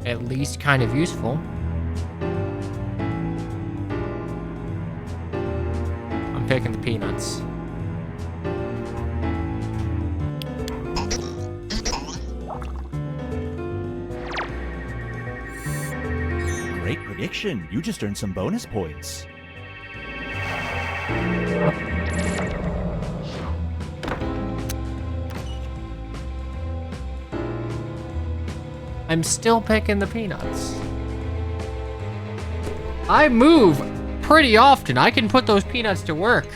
at least kind of useful. I'm picking the peanuts. Great prediction. You just earned some bonus points. I'm still picking the peanuts. I move pretty often. I can put those peanuts to work.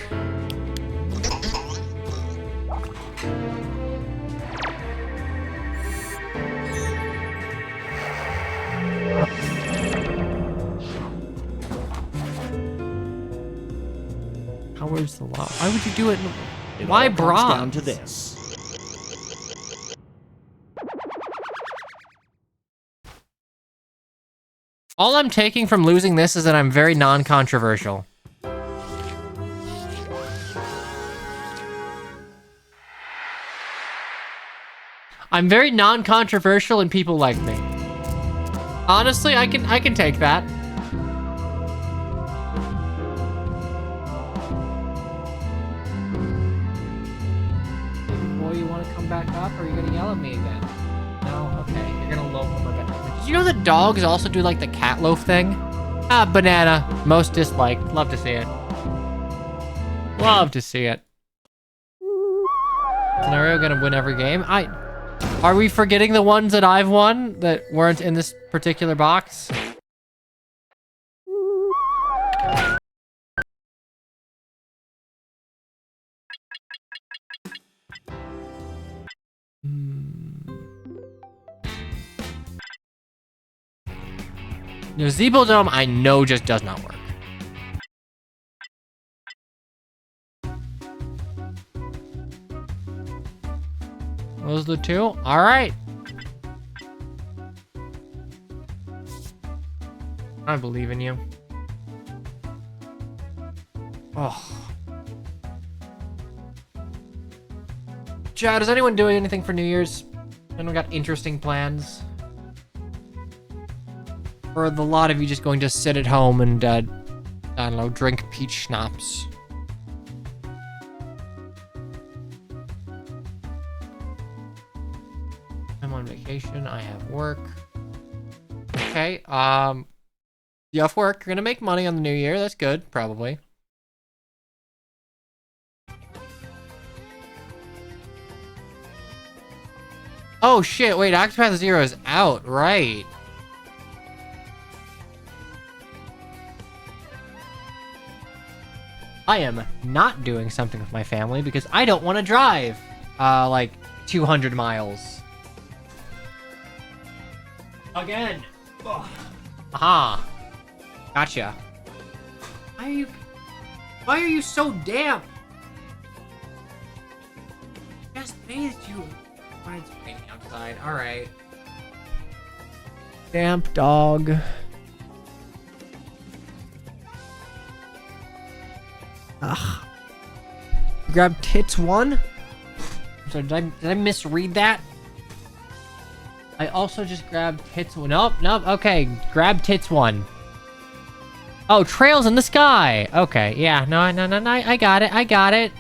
Where's the law? Why would you do it? Why all comes bronze? down to this. All I'm taking from losing this is that I'm very non-controversial. I'm very non-controversial and people like me. Honestly, I can take that. Boy, you want to come back up, or are you gonna yell at me again? No? Okay, you're gonna loaf on my bed. Did you know that dogs also do like the cat loaf thing? Ah, banana. Most disliked. Love to see it. Love to see it. Scenario gonna win every game? Are we forgetting the ones that I've won that weren't in this particular box? No, Zeeble Dome I know just does not work. Those are the two? Alright. I believe in you. Oh. Chad, is anyone doing anything for New Year's? Anyone got interesting plans? Or are the lot of you just going to sit at home and, I don't know, drink peach schnapps? I'm on vacation. I have work. Okay, you have work. You're gonna make money on the new year. That's good, probably. Oh, shit. Wait, Octopath Zero is out, right? I am not doing something with my family because I don't want to drive, like 200 miles. Again. Ugh. Aha. Gotcha. Why are you so damp? Just bathed you. Why it's raining outside. Alright. Damp dog. Ugh. Grab tits 1? So did I misread that? I also just grabbed tits 1. Nope, okay. Grab tits 1. Oh, trails in the sky. Okay, yeah. No, I got it.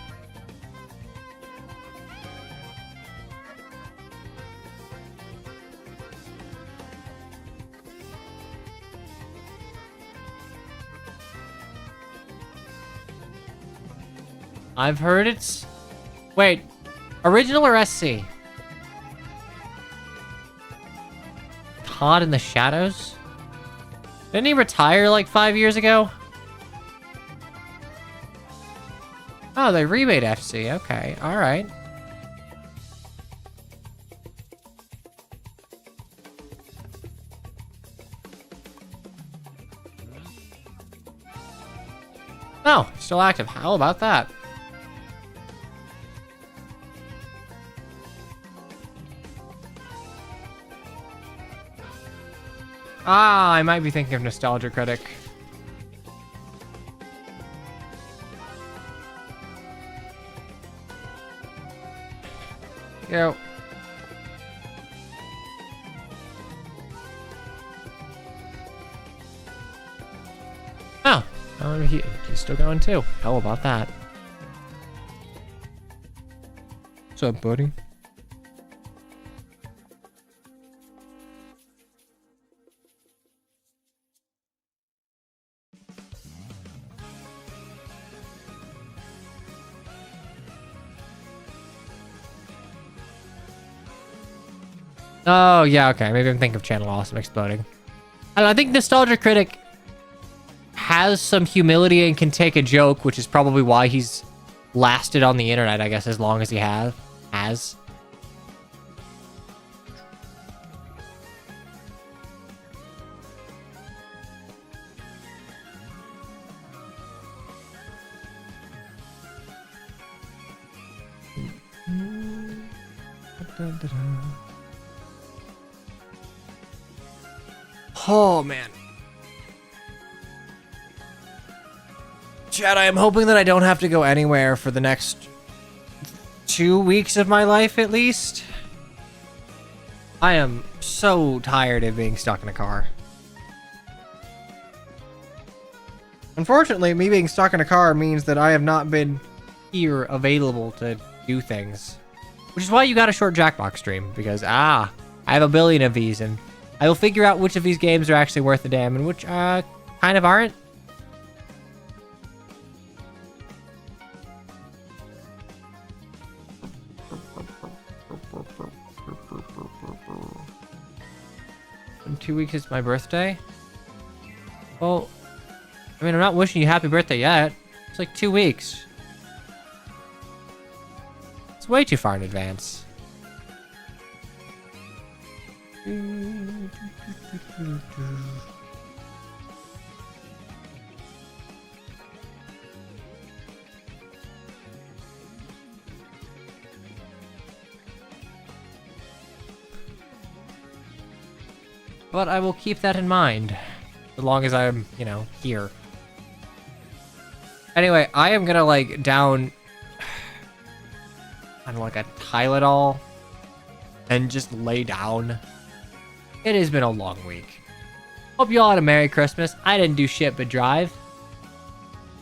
I've heard it's... Wait. Original or SC? Todd in the Shadows? Didn't he retire like 5 years ago? Oh, they remade FC. Okay, alright. Oh, still active. How about that? Ah, I might be thinking of Nostalgia Critic. Yo. Oh, he's still going too. How about that? What's up, buddy? Oh, yeah, okay. Maybe I'm thinking of Channel Awesome exploding. I don't know, I think Nostalgia Critic has some humility and can take a joke, which is probably why he's lasted on the internet, I guess, as long as he has. Oh, man. Chad, I am hoping that I don't have to go anywhere for the next 2 weeks of my life, at least. I am so tired of being stuck in a car. Unfortunately, me being stuck in a car means that I have not been here available to do things. Which is why you got a short Jackbox stream, because, I have a billion of these, and I will figure out which of these games are actually worth a damn and which, kind of aren't. In 2 weeks is my birthday? Well, I mean, I'm not wishing you happy birthday yet. It's like 2 weeks. It's way too far in advance. But I will keep that in mind, as long as I'm, you know, here. Anyway, I am gonna, like, down, I don't know, like a Tylenol and just lay down. It has been a long week. Hope you all had a Merry Christmas. I didn't do shit but drive.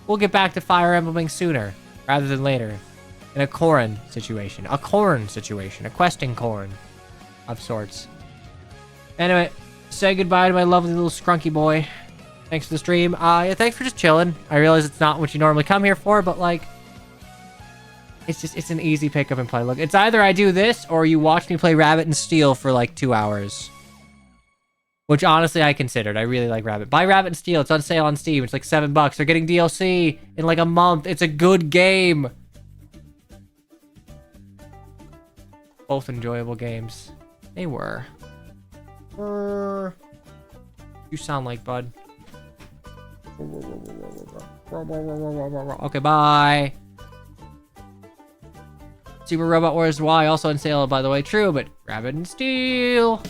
We'll get back to Fire Embleming sooner, rather than later. In a Corrin situation. A Corrin situation. A questing Corrin of sorts. Anyway, say goodbye to my lovely little scrunky boy. Thanks for the stream. Yeah, thanks for just chilling. I realize it's not what you normally come here for, but like, it's an easy pick up and play. Look, it's either I do this or you watch me play Rabbit and Steel for like 2 hours. Which honestly I considered. I really like Rabbit. Buy Rabbit and Steel. It's on sale on Steam. It's like $7. They're getting DLC in like a month. It's a good game. Both enjoyable games. They were. You sound like Bud. Okay, bye. Super Robot Wars Y also on sale, by the way. True, but Rabbit and Steel.